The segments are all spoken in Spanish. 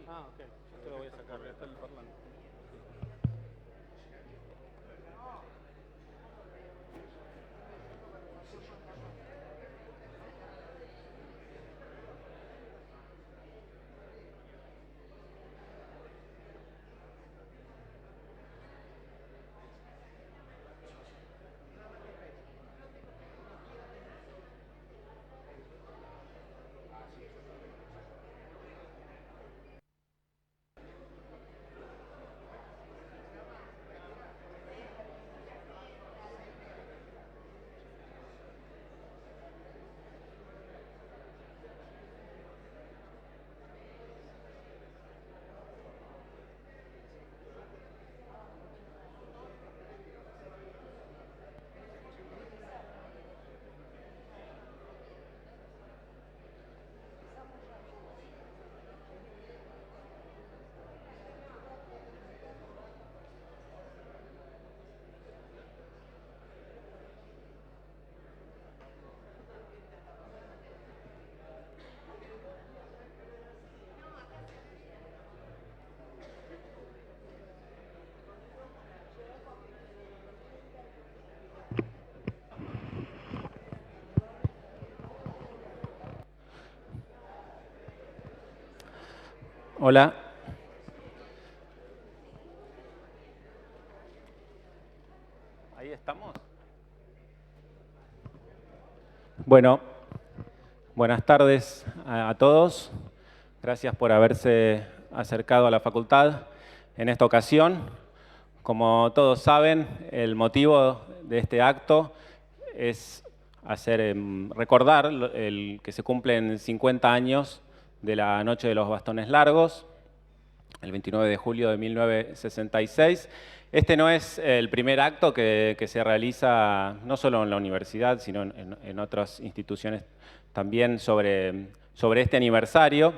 Ah, ok. Yo te lo voy a sacar, está el parlante. Hola. Ahí estamos. Bueno, buenas tardes a todos. Gracias por haberse acercado a la facultad en esta ocasión. Como todos saben, el motivo de este acto es recordar el que se cumplen 50 años de la Noche de los Bastones Largos, el 29 de julio de 1966. Este no es el primer acto que se realiza no solo en la universidad, sino en otras instituciones también sobre este aniversario.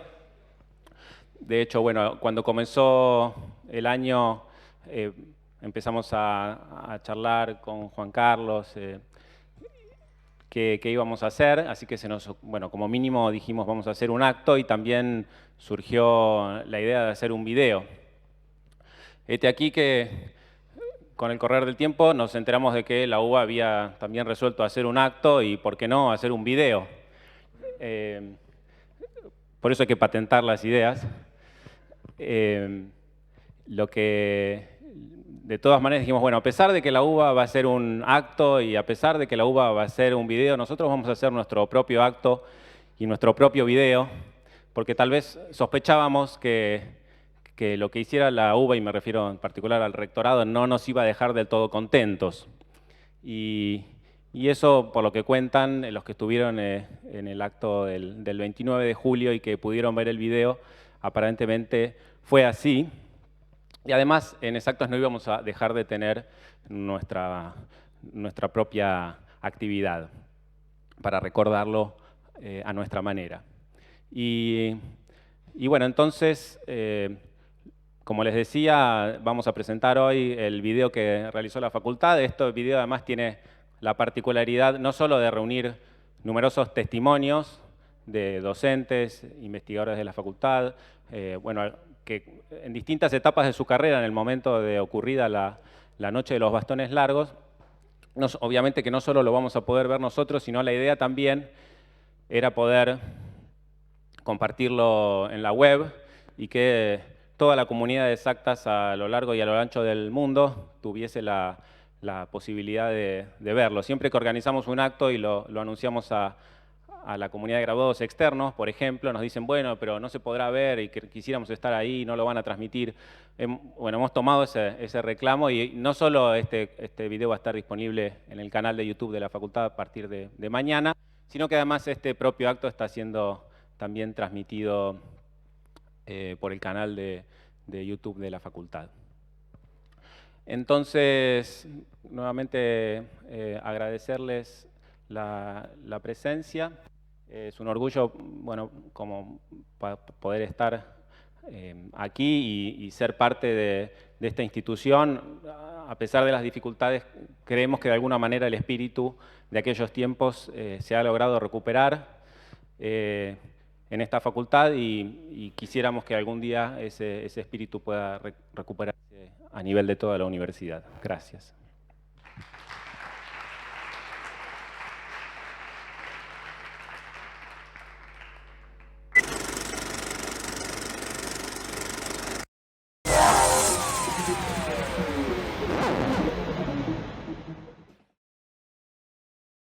De hecho, bueno, cuando comenzó el año empezamos a charlar con Juan Carlos qué íbamos a hacer, así que bueno, como mínimo dijimos vamos a hacer un acto y también surgió la idea de hacer un video. Aquí que con el correr del tiempo nos enteramos de que la UBA había también resuelto hacer un acto y, ¿por qué no?, hacer un video. Por eso hay que patentar las ideas. Lo que, de todas maneras, dijimos, bueno, a pesar de que la UBA va a hacer un acto y a pesar de que la UBA va a hacer un video, nosotros vamos a hacer nuestro propio acto y nuestro propio video, porque tal vez sospechábamos que lo que hiciera la UBA, y me refiero en particular al rectorado, no nos iba a dejar del todo contentos. Y eso, por lo que cuentan los que estuvieron en el acto del 29 de julio y que pudieron ver el video, aparentemente fue así. Y además, en Exactos no íbamos a dejar de tener nuestra propia actividad para recordarlo a nuestra manera. Y bueno, entonces, como les decía, vamos a presentar hoy el video que realizó la facultad. Este video además tiene la particularidad no solo de reunir numerosos testimonios de docentes, investigadores de la facultad, bueno, que en distintas etapas de su carrera, en el momento de ocurrida la Noche de los Bastones Largos, obviamente que no solo lo vamos a poder ver nosotros, sino la idea también era poder compartirlo en la web y que toda la comunidad de Exactas a lo largo y a lo ancho del mundo tuviese la posibilidad de verlo. Siempre que organizamos un acto y lo anunciamos a la comunidad de graduados externos, por ejemplo, nos dicen, bueno, pero no se podrá ver y que quisiéramos estar ahí, no lo van a transmitir. Bueno, hemos tomado ese reclamo y no solo este video va a estar disponible en el canal de YouTube de la facultad a partir de mañana, sino que además este propio acto está siendo también transmitido por el canal de YouTube de la facultad. Entonces, nuevamente agradecerles la presencia. Es un orgullo, bueno, como poder estar aquí y ser parte de esta institución. A pesar de las dificultades, creemos que de alguna manera el espíritu de aquellos tiempos se ha logrado recuperar. en esta facultad y quisiéramos que algún día ese espíritu pueda recuperarse a nivel de toda la universidad. Gracias.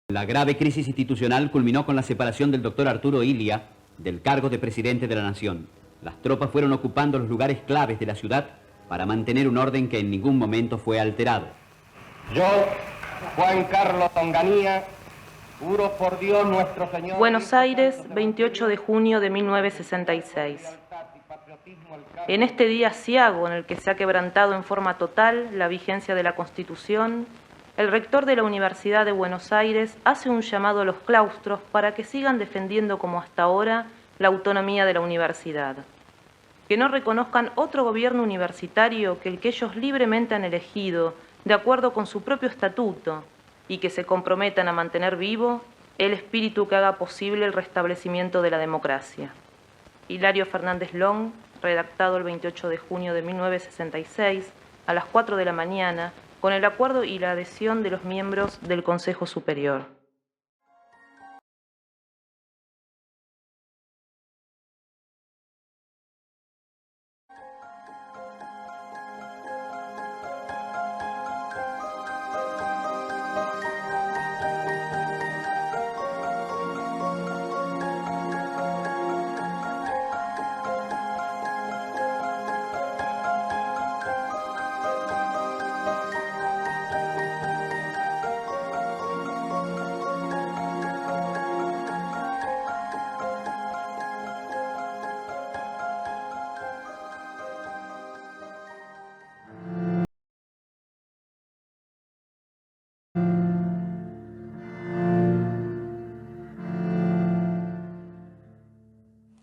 La grave crisis institucional culminó con la separación del doctor Arturo Illia del cargo de presidente de la Nación. Las tropas fueron ocupando los lugares claves de la ciudad para mantener un orden que en ningún momento fue alterado. Yo, Juan Carlos Onganía, juro por Dios nuestro Señor... Buenos Aires, 28 de junio de 1966. En este día aciago en el que se ha quebrantado en forma total la vigencia de la Constitución, el rector de la Universidad de Buenos Aires hace un llamado a los claustros para que sigan defendiendo como hasta ahora la autonomía de la universidad. Que no reconozcan otro gobierno universitario que el que ellos libremente han elegido, de acuerdo con su propio estatuto, y que se comprometan a mantener vivo el espíritu que haga posible el restablecimiento de la democracia. Hilario Fernández Long, redactado el 28 de junio de 1966, a las 4 de la mañana, con el acuerdo y la adhesión de los miembros del Consejo Superior.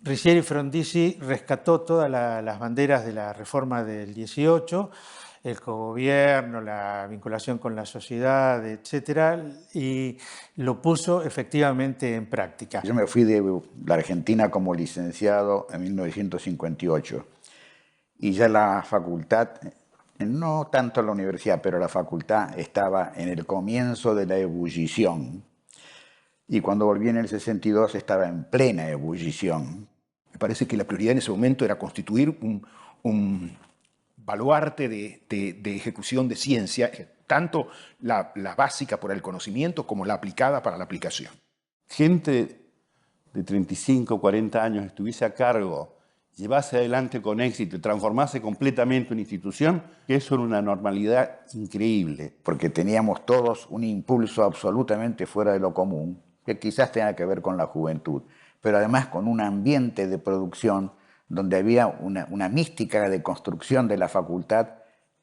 Riccieri Frondizi rescató todas las banderas de la reforma del 18, el cogobierno, la vinculación con la sociedad, etcétera, y lo puso efectivamente en práctica. Yo me fui de la Argentina como licenciado en 1958 y ya la facultad, no tanto la universidad, pero la facultad estaba en el comienzo de la ebullición y cuando volví en el 62 estaba en plena ebullición. Me parece que la prioridad en ese momento era constituir un baluarte de ejecución de ciencia, tanto la básica por el conocimiento como la aplicada para la aplicación. Gente de 35, 40 años estuviese a cargo, llevase adelante con éxito y transformase completamente una institución, eso era una normalidad increíble. Porque teníamos todos un impulso absolutamente fuera de lo común, que quizás tenga que ver con la juventud, pero además con un ambiente de producción donde había una mística de construcción de la facultad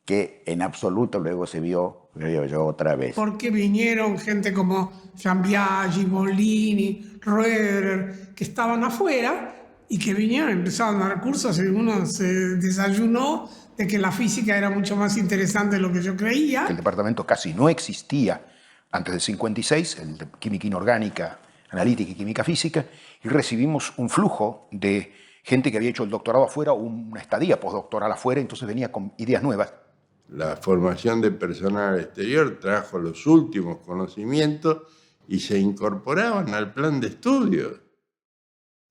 que en absoluto luego se vio, creo yo, otra vez. Porque vinieron gente como Jean Biaggi, Bollini, Roederer, que estaban afuera y que vinieron, empezaron a dar cursos y uno se desayunó de que la física era mucho más interesante de lo que yo creía. El departamento casi no existía antes del 56, el de química inorgánica, analítica y química física, y recibimos un flujo de gente que había hecho el doctorado afuera, una estadía postdoctoral afuera, entonces venía con ideas nuevas. La formación de personal exterior trajo los últimos conocimientos y se incorporaban al plan de estudio.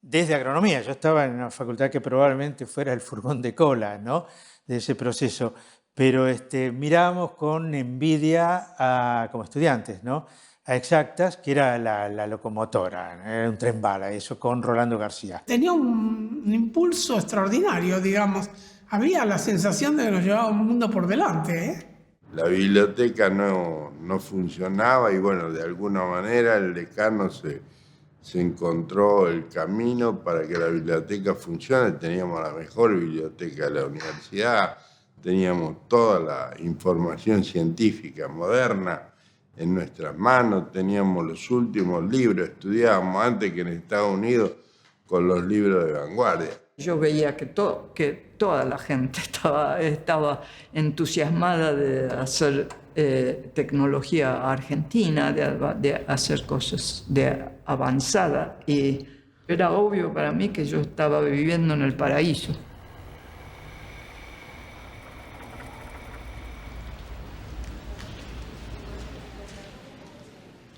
Desde agronomía, yo estaba en una facultad que probablemente fuera el furgón de cola, ¿no?, de ese proceso, pero mirábamos con envidia como estudiantes, ¿no?, a Exactas, que era la locomotora, era un tren bala, eso con Rolando García. Tenía un impulso extraordinario, digamos. Había la sensación de que nos llevaba un mundo por delante, ¿eh? La biblioteca no funcionaba y bueno, de alguna manera el decano se encontró el camino para que la biblioteca funcione. Teníamos la mejor biblioteca de la universidad, teníamos toda la información científica moderna en nuestras manos, teníamos los últimos libros, estudiábamos antes que en Estados Unidos con los libros de vanguardia. Yo veía que toda la gente estaba entusiasmada de hacer tecnología argentina, de hacer cosas de avanzada, Era obvio para mí que yo estaba viviendo en el paraíso.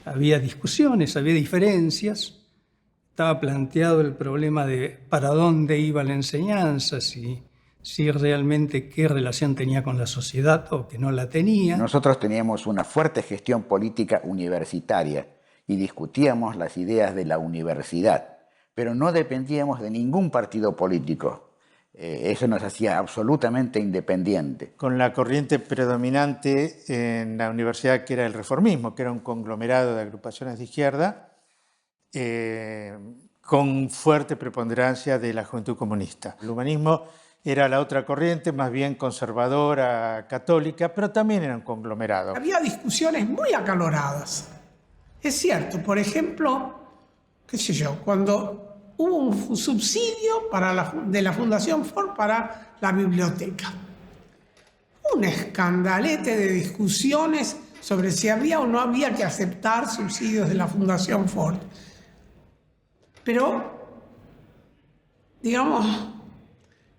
Había discusiones, había diferencias. Estaba planteado el problema de para dónde iba la enseñanza, si realmente qué relación tenía con la sociedad o que no la tenía. Nosotros teníamos una fuerte gestión política universitaria y discutíamos las ideas de la universidad, pero no dependíamos de ningún partido político. Eso nos hacía absolutamente independiente. Con la corriente predominante en la universidad, que era el reformismo, que era un conglomerado de agrupaciones de izquierda, con fuerte preponderancia de la juventud comunista. El humanismo era la otra corriente, más bien conservadora, católica, pero también era un conglomerado. Había discusiones muy acaloradas. Es cierto, por ejemplo, qué sé yo, cuando hubo un subsidio de la Fundación Ford para la biblioteca. Un escandalete de discusiones sobre si había o no había que aceptar subsidios de la Fundación Ford. Pero, digamos,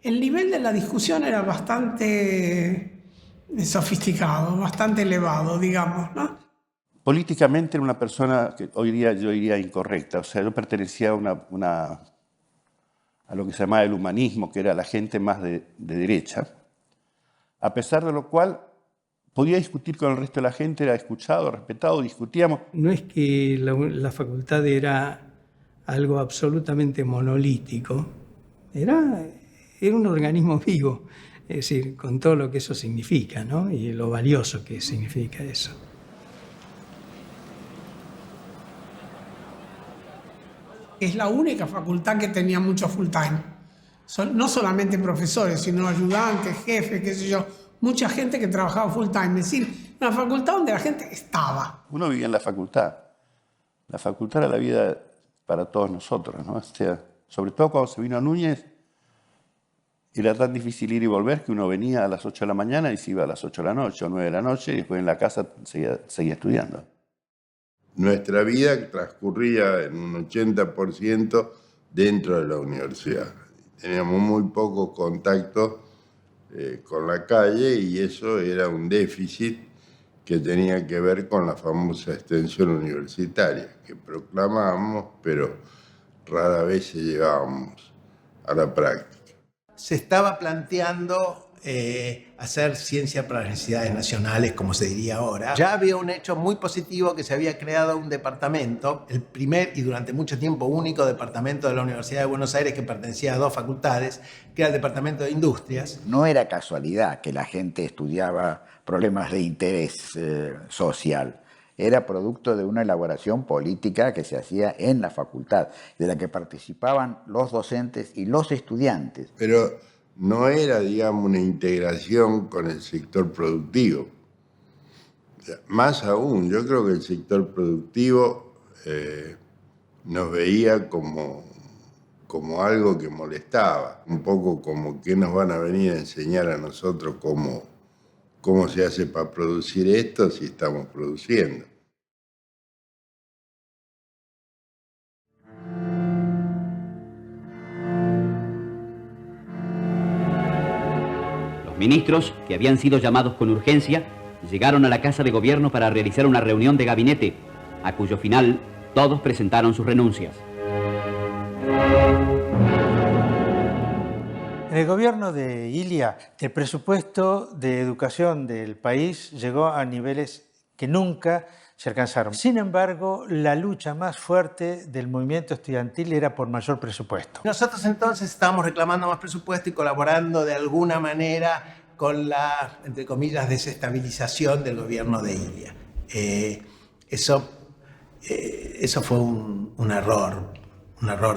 el nivel de la discusión era bastante sofisticado, bastante elevado, digamos, ¿no? Políticamente era una persona que hoy día yo diría incorrecta. O sea, yo pertenecía a lo que se llamaba el humanismo, que era la gente más de derecha, a pesar de lo cual podía discutir con el resto de la gente, era escuchado, respetado, discutíamos. No es que la facultad era algo absolutamente monolítico, era un organismo vivo, es decir, con todo lo que eso significa, ¿no? Y lo valioso que significa eso. Es la única facultad que tenía mucho full time. No solamente profesores, sino ayudantes, jefes, qué sé yo, mucha gente que trabajaba full time. Es decir, una facultad donde la gente estaba. Uno vivía en la facultad. La facultad era la vida para todos nosotros, ¿no? O sea, sobre todo cuando se vino a Núñez, era tan difícil ir y volver que uno venía a las 8 de la mañana y se iba a las 8 de la noche o 9 de la noche y después en la casa seguía estudiando. Nuestra vida transcurría en un 80% dentro de la universidad. Teníamos muy poco contacto con la calle y eso era un déficit que tenía que ver con la famosa extensión universitaria que proclamábamos, pero rara vez se llevábamos a la práctica. Se estaba planteando hacer ciencia para las necesidades nacionales, como se diría ahora. Ya había un hecho muy positivo, que se había creado un departamento, el primer y durante mucho tiempo único departamento de la Universidad de Buenos Aires que pertenecía a 2 facultades, que era el Departamento de Industrias. No era casualidad que la gente estudiaba problemas de interés social. Era producto de una elaboración política que se hacía en la facultad, de la que participaban los docentes y los estudiantes. Pero no era, digamos, una integración con el sector productivo. Más aún, yo creo que el sector productivo nos veía como algo que molestaba, un poco como que nos van a venir a enseñar a nosotros cómo se hace para producir esto si estamos produciendo. Los ministros, que habían sido llamados con urgencia, llegaron a la Casa de Gobierno para realizar una reunión de gabinete, a cuyo final todos presentaron sus renuncias. En el gobierno de Ilia, el presupuesto de educación del país llegó a niveles que nunca se alcanzaron. Sin embargo, la lucha más fuerte del movimiento estudiantil era por mayor presupuesto. Nosotros entonces estábamos reclamando más presupuesto y colaborando de alguna manera con la, entre comillas, desestabilización del gobierno de Ilia. Eso fue un error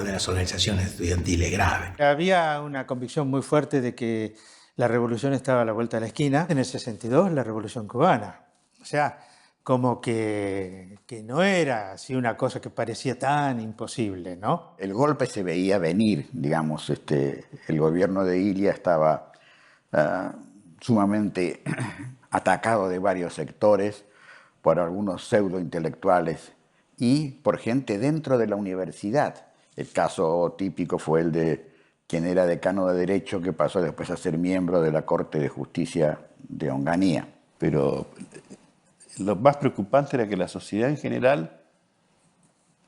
de las organizaciones estudiantiles grave. Había una convicción muy fuerte de que la revolución estaba a la vuelta de la esquina. En el 62, la revolución cubana. O sea, como que no era así una cosa que parecía tan imposible, ¿no? El golpe se veía venir, digamos. El gobierno de Ilia estaba sumamente atacado de varios sectores por algunos pseudointelectuales y por gente dentro de la universidad. El caso típico fue el de quien era decano de Derecho, que pasó después a ser miembro de la Corte de Justicia de Onganía. Pero lo más preocupante era que la sociedad en general,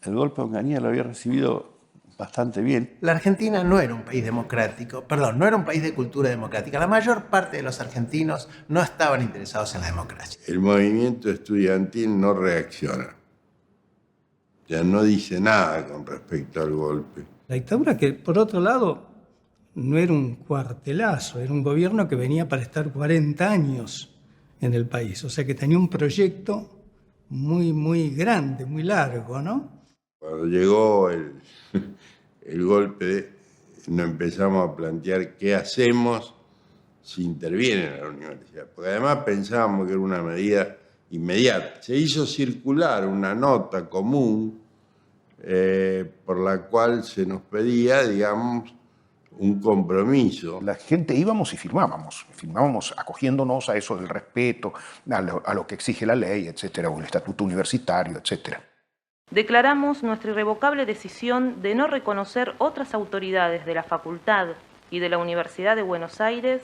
el golpe de Onganía lo había recibido bastante bien. La Argentina no era un país democrático, perdón, no era un país de cultura democrática. La mayor parte de los argentinos no estaban interesados en la democracia. El movimiento estudiantil no reacciona. Ya no dice nada con respecto al golpe. La dictadura, que por otro lado no era un cuartelazo, era un gobierno que venía para estar 40 años en el país. O sea que tenía un proyecto muy, muy grande, muy largo, ¿no? Cuando llegó el golpe, nos empezamos a plantear qué hacemos si interviene en la universidad. Porque además pensábamos que era una medida inmediata. Se hizo circular una nota común por la cual se nos pedía, digamos, un compromiso. La gente íbamos y firmábamos acogiéndonos a eso del respeto, a lo que exige la ley, etcétera, o el estatuto universitario, etcétera. Declaramos nuestra irrevocable decisión de no reconocer otras autoridades de la Facultad y de la Universidad de Buenos Aires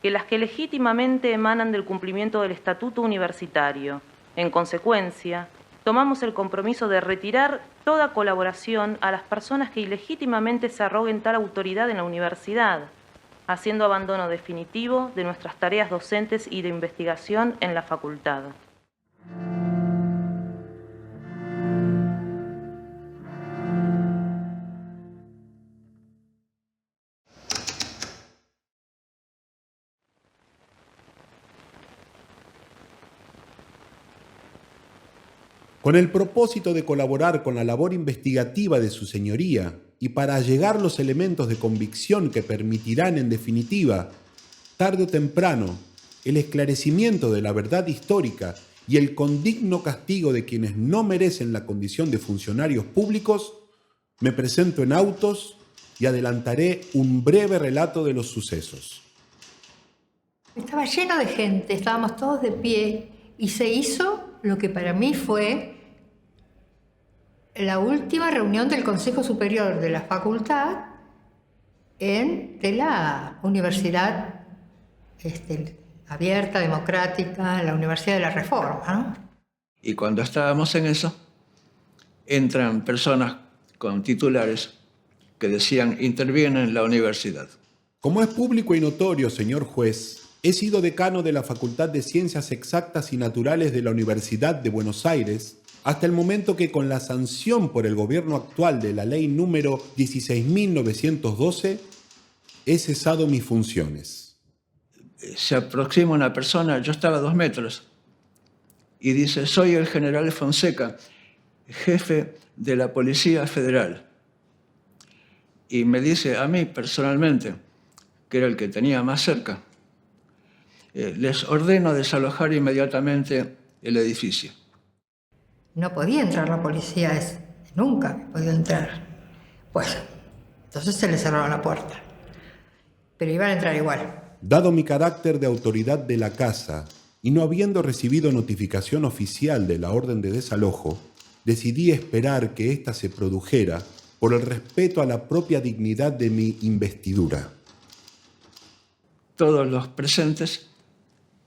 que las que legítimamente emanan del cumplimiento del Estatuto Universitario. En consecuencia, tomamos el compromiso de retirar toda colaboración a las personas que ilegítimamente se arroguen tal autoridad en la universidad, haciendo abandono definitivo de nuestras tareas docentes y de investigación en la facultad. Con el propósito de colaborar con la labor investigativa de su señoría y para allegar los elementos de convicción que permitirán, en definitiva, tarde o temprano, el esclarecimiento de la verdad histórica y el condigno castigo de quienes no merecen la condición de funcionarios públicos, me presento en autos y adelantaré un breve relato de los sucesos. Estaba lleno de gente, estábamos todos de pie y se hizo lo que para mí fue la última reunión del Consejo Superior de la Facultad de la Universidad abierta, democrática, la Universidad de la Reforma, ¿no? Y cuando estábamos en eso, entran personas con titulares que decían intervienen en la universidad. Como es público y notorio, señor juez, he sido decano de la Facultad de Ciencias Exactas y Naturales de la Universidad de Buenos Aires hasta el momento que, con la sanción por el gobierno actual de la ley número 16.912, he cesado mis funciones. Se aproxima una persona, yo estaba a 2 metros, y dice, soy el general Fonseca, jefe de la Policía Federal. Y me dice a mí personalmente, que era el que tenía más cerca, les ordeno desalojar inmediatamente el edificio. No podía entrar la policía, nunca podía entrar. Pues, entonces se le cerró la puerta. Pero iban a entrar igual. Dado mi carácter de autoridad de la casa y no habiendo recibido notificación oficial de la orden de desalojo, decidí esperar que ésta se produjera por el respeto a la propia dignidad de mi investidura. Todos los presentes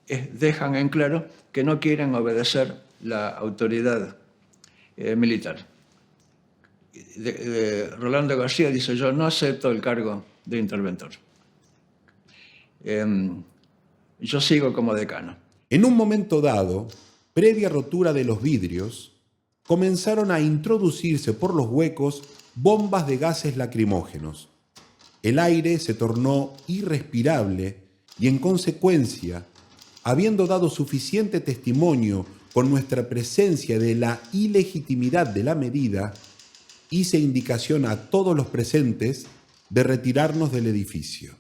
dejan en claro que no quieren obedecer la autoridad militar. Rolando García dice, yo no acepto el cargo de interventor. Yo sigo como decano. En un momento dado, previa rotura de los vidrios, comenzaron a introducirse por los huecos bombas de gases lacrimógenos. El aire se tornó irrespirable y, en consecuencia, habiendo dado suficiente testimonio con nuestra presencia de la ilegitimidad de la medida, hice indicación a todos los presentes de retirarnos del edificio.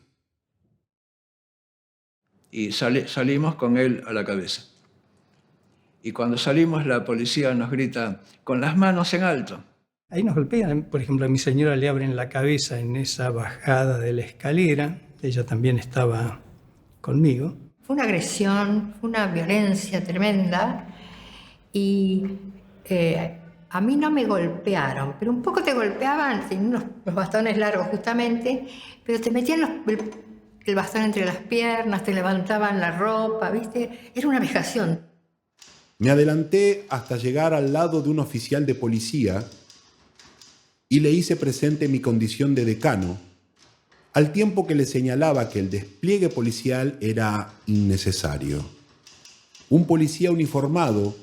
Y salimos con él a la cabeza. Y cuando salimos, la policía nos grita, con las manos en alto. Ahí nos golpean, por ejemplo, a mi señora le abren la cabeza en esa bajada de la escalera, ella también estaba conmigo. Fue una agresión, fue una violencia tremenda y A mí no me golpearon, pero un poco te golpeaban, tenían los bastones largos justamente, pero te metían el bastón entre las piernas, te levantaban la ropa, ¿viste? Era una vejación. Me adelanté hasta llegar al lado de un oficial de policía y le hice presente mi condición de decano, al tiempo que le señalaba que el despliegue policial era innecesario. Un policía uniformado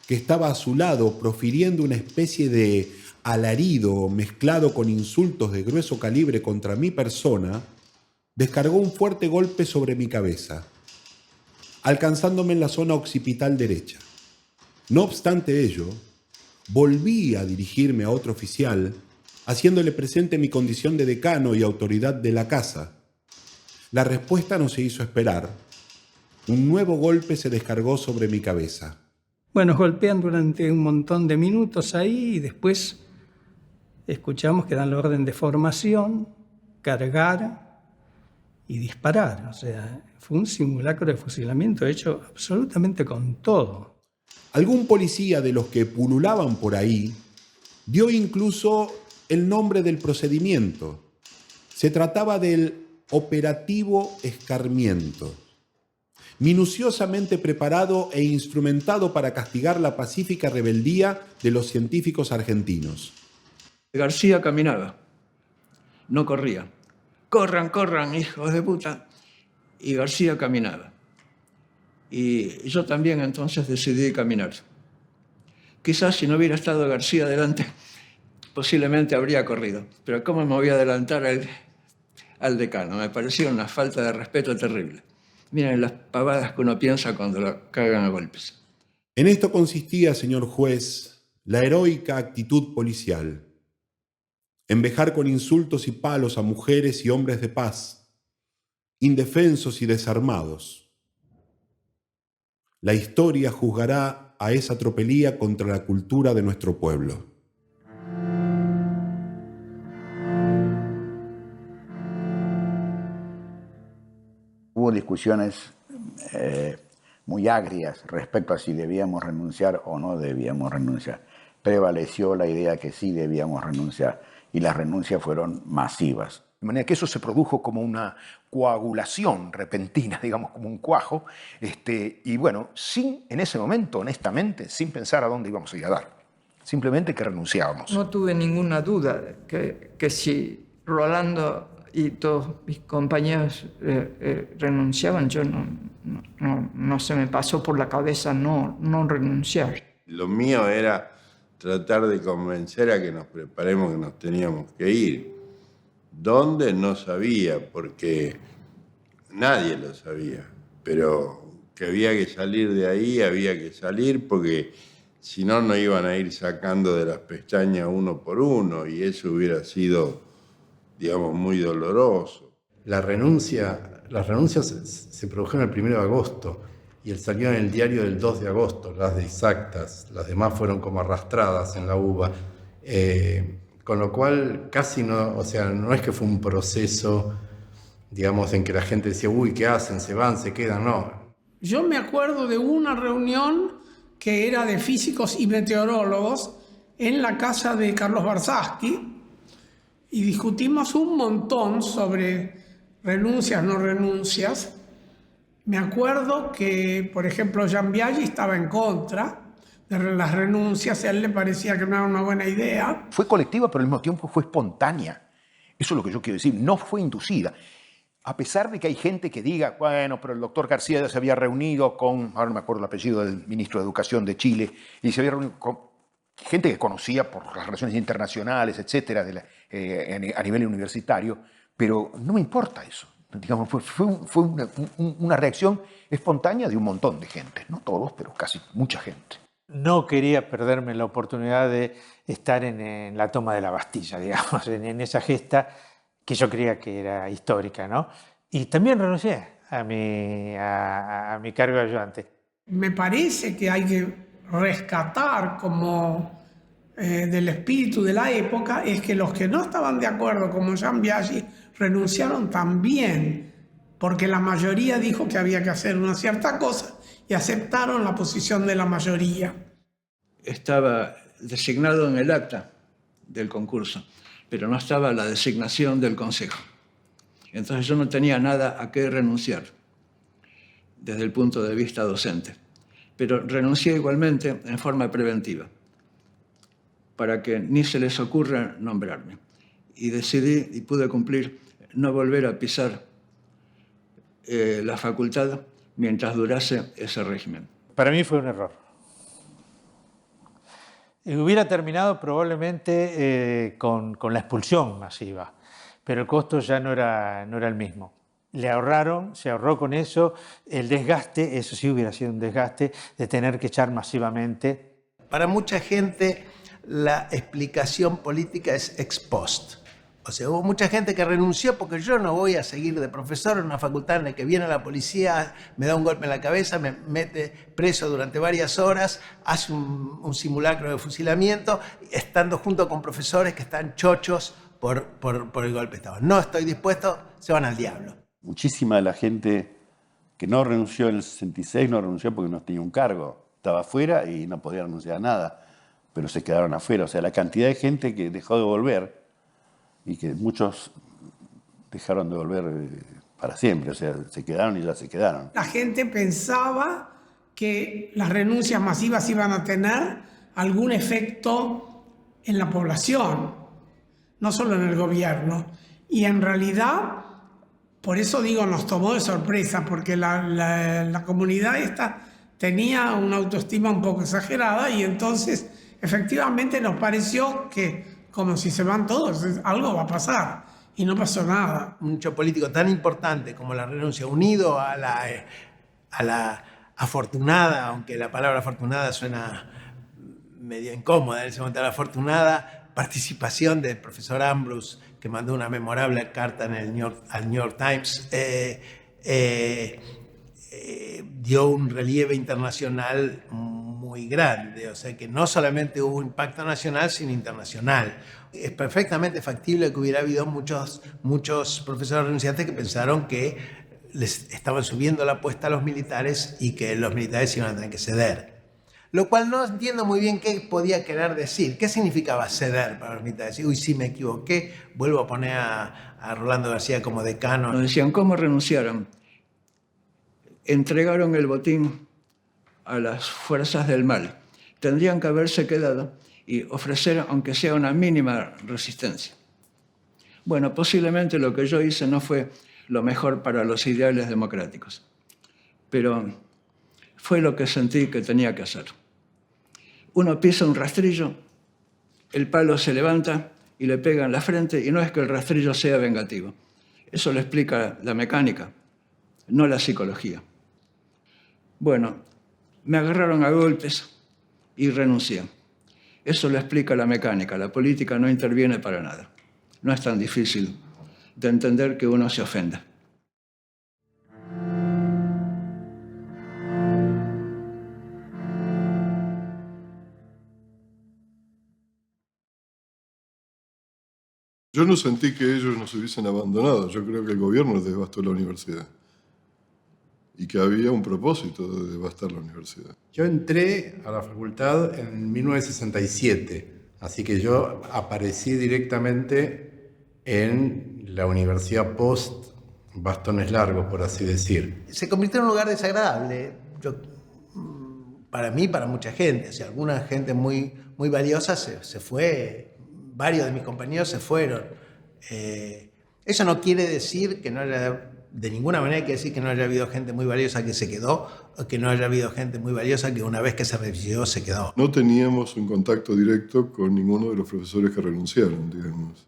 que estaba a su lado profiriendo una especie de alarido mezclado con insultos de grueso calibre contra mi persona, descargó un fuerte golpe sobre mi cabeza, alcanzándome en la zona occipital derecha. No obstante ello, volví a dirigirme a otro oficial, haciéndole presente mi condición de decano y autoridad de la casa. La respuesta no se hizo esperar. Un nuevo golpe se descargó sobre mi cabeza. Bueno, nos golpean durante un montón de minutos ahí y después escuchamos que dan la orden de formación, cargar y disparar. O sea, fue un simulacro de fusilamiento hecho absolutamente con todo. Algún policía de los que pululaban por ahí dio incluso el nombre del procedimiento. Se trataba del Operativo Escarmiento, minuciosamente preparado e instrumentado para castigar la pacífica rebeldía de los científicos argentinos. García caminaba, no corría. Corran, corran, hijos de puta. Y García caminaba. Y yo también entonces decidí caminar. Quizás si no hubiera estado García delante, posiblemente habría corrido. Pero ¿cómo me voy a adelantar al decano? Me parecía una falta de respeto terrible. Miren las pavadas que uno piensa cuando lo cagan a golpes. En esto consistía, señor juez, la heroica actitud policial. Envejar con insultos y palos a mujeres y hombres de paz, indefensos y desarmados. La historia juzgará a esa tropelía contra la cultura de nuestro pueblo. Hubo discusiones muy agrias respecto a si debíamos renunciar o no debíamos renunciar. Prevaleció la idea que sí debíamos renunciar y las renuncias fueron masivas. De manera que eso se produjo como una coagulación repentina, digamos, como un cuajo, y bueno, en ese momento, honestamente, sin pensar a dónde íbamos a ir a dar. Simplemente que renunciábamos. No tuve ninguna duda que si Rolando y todos mis compañeros renunciaban, yo no se me pasó por la cabeza no renunciar. Lo mío era tratar de convencer a que nos preparemos, que nos teníamos que ir. ¿Dónde? No sabía, porque nadie lo sabía. Pero que había que salir de ahí, había que salir, porque si no, no iban a ir sacando de las pestañas uno por uno, y eso hubiera sido, digamos, muy doloroso. Las renuncias se produjeron el 1 de agosto y salió en el diario del 2 de agosto, las de exactas. Las demás fueron como arrastradas en la UBA. Con lo cual casi no, o sea, no es que fue un proceso, digamos, en que la gente decía, uy, ¿qué hacen? Se van, se quedan, no. Yo me acuerdo de una reunión que era de físicos y meteorólogos en la casa de Carlos Barsaski y discutimos un montón sobre renuncias, no renuncias. Me acuerdo que, por ejemplo, Jean Biaggi estaba en contra de las renuncias, a él le parecía que no era una buena idea. Fue colectiva, pero al mismo tiempo fue espontánea. Eso es lo que yo quiero decir, no fue inducida. A pesar de que hay gente que diga, bueno, pero el doctor García ya se había reunido con, ahora no me acuerdo el apellido del ministro de Educación de Chile, y se había reunido con gente que conocía por las relaciones internacionales, etcétera, a nivel universitario, pero no me importa eso. Digamos, fue una reacción espontánea de un montón de gente, no todos, pero casi mucha gente. No quería perderme la oportunidad de estar en la toma de la Bastilla, digamos, en esa gesta que yo creía que era histórica, ¿no? Y también renuncié a mi cargo de ayudante. Me parece que hay que rescatar como del espíritu de la época es que los que no estaban de acuerdo, como Jean Biaggi, renunciaron también, porque la mayoría dijo que había que hacer una cierta cosa y aceptaron la posición de la mayoría. Estaba designado en el acta del concurso, pero no estaba la designación del consejo. Entonces yo no tenía nada a qué renunciar desde el punto de vista docente, pero renuncié igualmente en forma preventiva para que ni se les ocurra nombrarme. Y decidí y pude cumplir no volver a pisar la facultad mientras durase ese régimen. Para mí fue un error. Hubiera terminado probablemente con la expulsión masiva, pero el costo ya no era el mismo. Se ahorró con eso el desgaste, eso sí hubiera sido un desgaste, de tener que echar masivamente. Para mucha gente la explicación política es ex post. O sea, hubo mucha gente que renunció porque yo no voy a seguir de profesor en una facultad en la que viene la policía, me da un golpe en la cabeza, me mete preso durante varias horas, hace un simulacro de fusilamiento, estando junto con profesores que están chochos por el golpe de Estado. No estoy dispuesto, se van al diablo. Muchísima de la gente que no renunció en el 66 no renunció porque no tenía un cargo. Estaba afuera y no podía renunciar a nada, pero se quedaron afuera. O sea, la cantidad de gente que dejó de volver y que muchos dejaron de volver para siempre, o sea, se quedaron y ya se quedaron. La gente pensaba que las renuncias masivas iban a tener algún efecto en la población, no solo en el gobierno. Y en realidad, por eso digo, nos tomó de sorpresa, porque la comunidad esta tenía una autoestima un poco exagerada y entonces efectivamente nos pareció que como si se van todos, algo va a pasar. Y no pasó nada. Un hecho político tan importante como la renuncia, unido a la afortunada, aunque la palabra afortunada suena medio incómoda en ese momento, la afortunada participación del profesor Ambrose, que mandó una memorable carta al New York Times, dio un relieve internacional muy grande, o sea que no solamente hubo impacto nacional, sino internacional. Es perfectamente factible que hubiera habido muchos profesores renunciantes que pensaron que les estaban subiendo la apuesta a los militares y que los militares iban a tener que ceder. Lo cual no entiendo muy bien qué podía querer decir. ¿Qué significaba ceder para los militares? Uy, sí, me equivoqué, vuelvo a poner a Rolando García como decano. Nos decían, ¿cómo renunciaron? Entregaron el botín a las fuerzas del mal. Tendrían que haberse quedado y ofrecer, aunque sea una mínima resistencia. Bueno, posiblemente lo que yo hice no fue lo mejor para los ideales democráticos, pero fue lo que sentí que tenía que hacer. Uno pisa un rastrillo, el palo se levanta y le pega en la frente, y no es que el rastrillo sea vengativo. Eso lo explica la mecánica, no la psicología. Bueno, me agarraron a golpes y renuncié. Eso lo explica la mecánica. La política no interviene para nada. No es tan difícil de entender que uno se ofenda. Yo no sentí que ellos nos hubiesen abandonado. Yo creo que el gobierno devastó la universidad. Y que había un propósito de devastar la universidad. Yo entré a la facultad en 1967, así que yo aparecí directamente en la universidad post bastones largos, por así decir. Se convirtió en un lugar desagradable, para mí, para mucha gente. O sea, alguna gente muy valiosa se fue, varios de mis compañeros se fueron. Eso no quiere decir que no haya... De ninguna manera hay que decir que no haya habido gente muy valiosa que se quedó o que no haya habido gente muy valiosa que una vez que se recibió se quedó. No teníamos un contacto directo con ninguno de los profesores que renunciaron, digamos.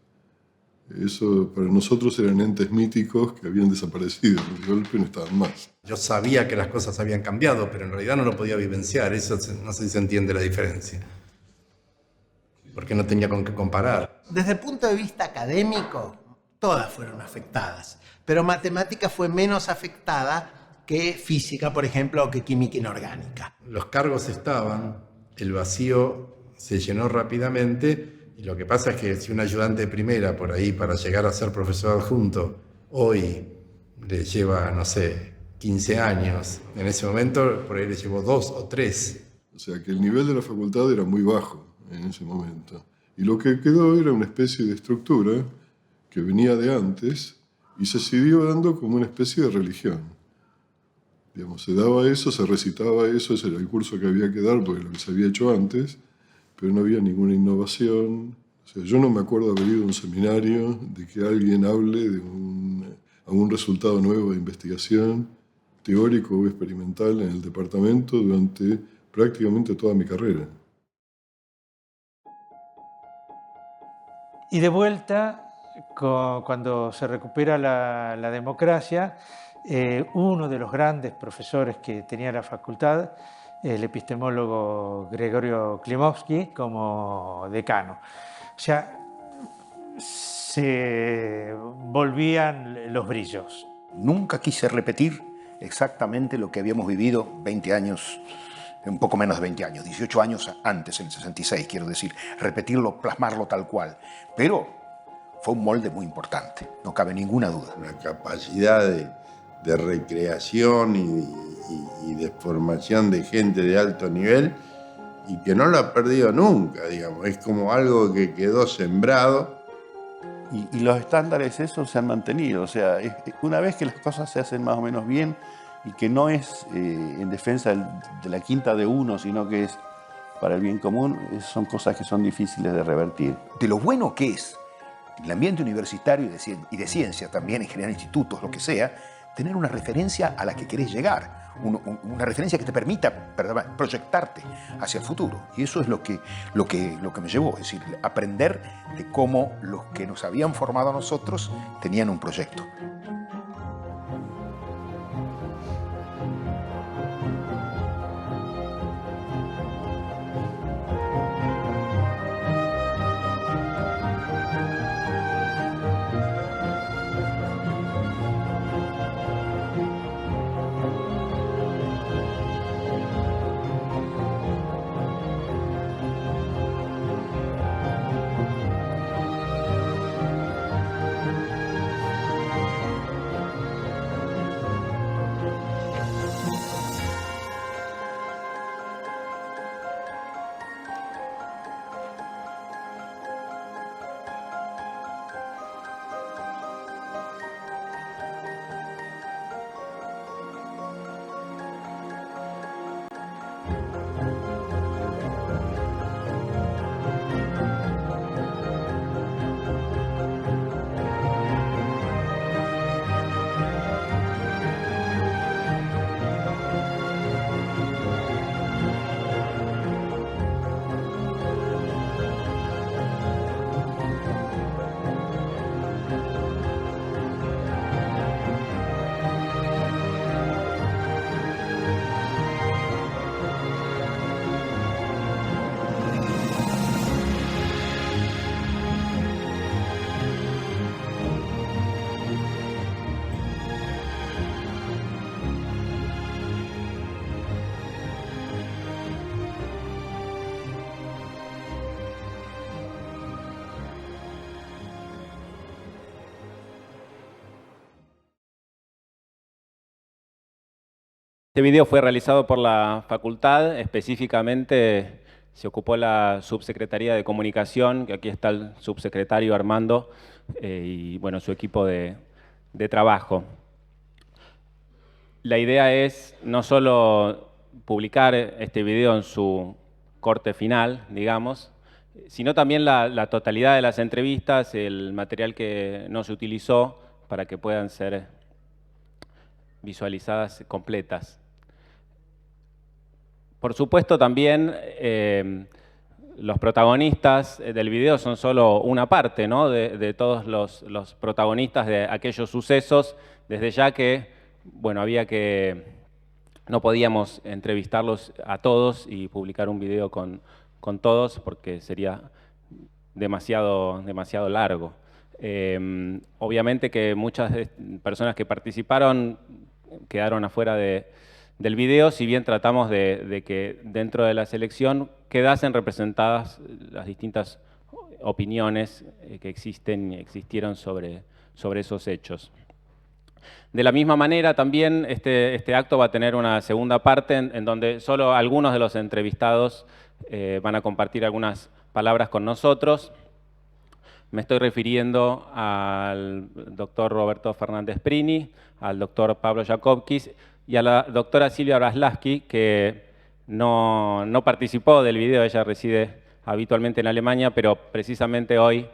Eso para nosotros eran entes míticos que habían desaparecido, de golpe no estaban más. Yo sabía que las cosas habían cambiado, pero en realidad no lo podía vivenciar. Eso no sé si se entiende la diferencia. Porque no tenía con qué comparar. Desde el punto de vista académico, todas fueron afectadas. Pero matemática fue menos afectada que física, por ejemplo, o que química inorgánica. Los cargos estaban, el vacío se llenó rápidamente, y lo que pasa es que si un ayudante de primera por ahí para llegar a ser profesor adjunto hoy le lleva, no sé, 15 años, en ese momento por ahí le llevó 2 o 3. O sea que el nivel de la facultad era muy bajo. en ese momento. Y lo que quedó era una especie de estructura que venía de antes y se siguió dando como una especie de religión. Digamos, se daba eso, se recitaba eso, ese era el curso que había que dar porque lo que se había hecho antes, pero no había ninguna innovación. O sea, yo no me acuerdo haber ido a un seminario de que alguien hable de algún resultado nuevo de investigación, teórico o experimental en el departamento durante prácticamente toda mi carrera. Y de vuelta, cuando se recupera la democracia, uno de los grandes profesores que tenía la facultad, el epistemólogo Gregorio Klimovsky, como decano. O sea, se volvían los brillos. Nunca quise repetir exactamente lo que habíamos vivido 20 años, un poco menos de 20 años, 18 años antes, en el 66, quiero decir, repetirlo, plasmarlo tal cual. Pero fue un molde muy importante, no cabe ninguna duda. Una capacidad de recreación y de formación de gente de alto nivel y que no lo ha perdido nunca, digamos. Es como algo que quedó sembrado. Y los estándares esos se han mantenido. O sea, una vez que las cosas se hacen más o menos bien y que no es en defensa de la quinta de uno, sino que es para el bien común, son cosas que son difíciles de revertir. De lo bueno que es en el ambiente universitario y de ciencia también, en general institutos, lo que sea, tener una referencia a la que querés llegar, una referencia que te permita proyectarte hacia el futuro. Y eso es lo que me llevó, es decir, aprender de cómo los que nos habían formado a nosotros tenían un proyecto. Este video fue realizado por la facultad, específicamente se ocupó la Subsecretaría de Comunicación, que aquí está el subsecretario Armando, y bueno, su equipo de trabajo. La idea es no solo publicar este video en su corte final, digamos, sino también la totalidad de las entrevistas, el material que no se utilizó para que puedan ser visualizadas completas. Por supuesto, también los protagonistas del video son solo una parte, ¿no?, de todos los protagonistas de aquellos sucesos, desde ya que, bueno, no podíamos entrevistarlos a todos y publicar un video con todos porque sería demasiado largo. Obviamente que muchas personas que participaron quedaron afuera del video, si bien tratamos de que dentro de la selección quedasen representadas las distintas opiniones que existieron sobre esos hechos. De la misma manera, también este acto va a tener una segunda parte en donde solo algunos de los entrevistados van a compartir algunas palabras con nosotros. Me estoy refiriendo al doctor Roberto Fernández Prini, al doctor Pablo Jakobkis y a la doctora Silvia Braslaski, que no participó del video. Ella reside habitualmente en Alemania, pero precisamente hoy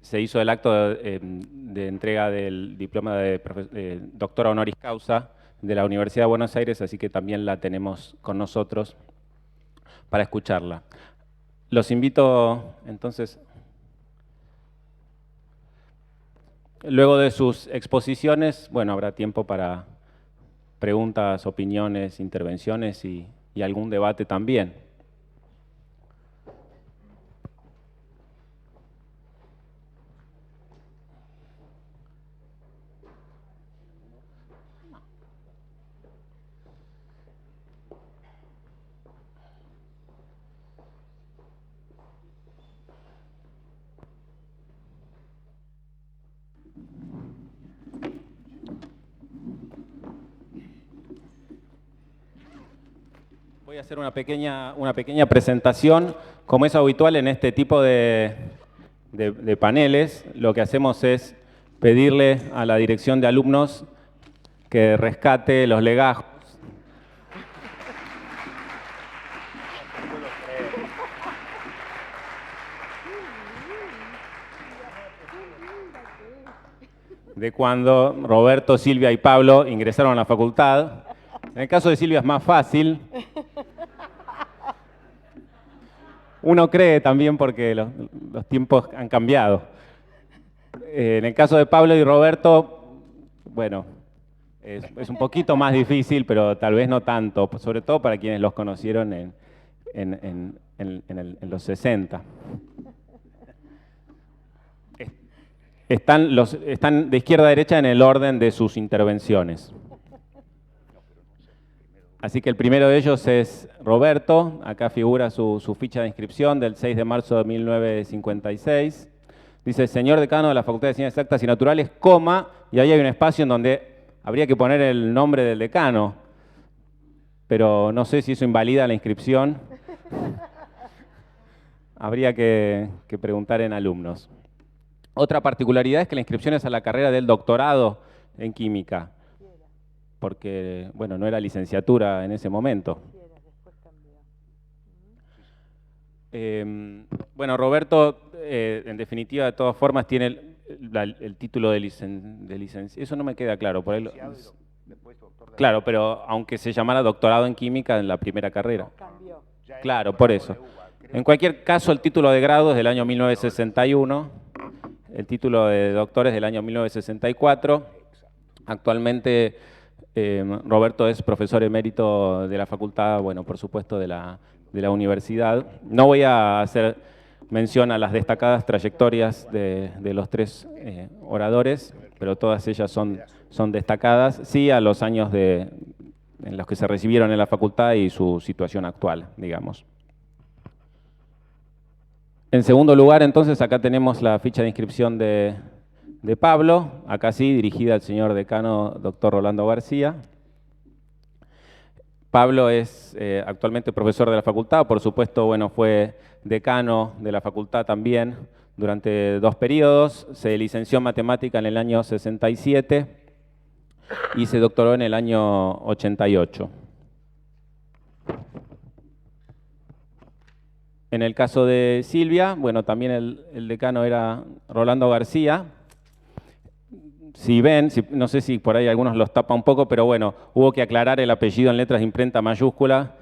se hizo el acto de entrega del diploma de doctora honoris causa de la Universidad de Buenos Aires, así que también la tenemos con nosotros para escucharla. Los invito entonces, luego de sus exposiciones, bueno, habrá tiempo para preguntas, opiniones, intervenciones y algún debate también. Voy a hacer una pequeña presentación. Como es habitual en este tipo de paneles, lo que hacemos es pedirle a la dirección de alumnos que rescate los legajos. De cuando Roberto, Silvia y Pablo ingresaron a la facultad. En el caso de Silvia es más fácil. Uno cree también porque los tiempos han cambiado. En el caso de Pablo y Roberto, bueno, es un poquito más difícil, pero tal vez no tanto, sobre todo para quienes los conocieron en los 60. Están de izquierda a derecha en el orden de sus intervenciones. Así que el primero de ellos es Roberto. Acá figura su ficha de inscripción del 6 de marzo de 1956. Dice, señor decano de la Facultad de Ciencias Exactas y Naturales, coma, y ahí hay un espacio en donde habría que poner el nombre del decano. Pero no sé si eso invalida la inscripción. Habría que preguntar en alumnos. Otra particularidad es que la inscripción es a la carrera del doctorado en química, porque, bueno, no era licenciatura en ese momento. Bueno, Roberto, en definitiva, de todas formas, tiene el título de licenciado. Eso no me queda claro. Por ahí claro, pero aunque se llamara doctorado en química en la primera carrera. Claro, por eso. En cualquier caso, el título de grado es del año 1961, el título de doctor es del año 1964. Actualmente Roberto es profesor emérito de la facultad, bueno, por supuesto, de la universidad. No voy a hacer mención a las destacadas trayectorias de los tres oradores, pero todas ellas son destacadas, sí, a los años en los que se recibieron en la facultad y su situación actual, digamos. En segundo lugar, entonces, acá tenemos la ficha de inscripción de Pablo, acá sí, dirigida al señor decano, doctor Rolando García. Pablo es actualmente profesor de la facultad, por supuesto, bueno, fue decano de la facultad también durante 2 periodos, se licenció en matemática en el año 67 y se doctoró en el año 88. En el caso de Silvia, bueno, también el decano era Rolando García. Si ven, no sé si por ahí algunos los tapa un poco, pero bueno, hubo que aclarar el apellido en letras de imprenta mayúscula.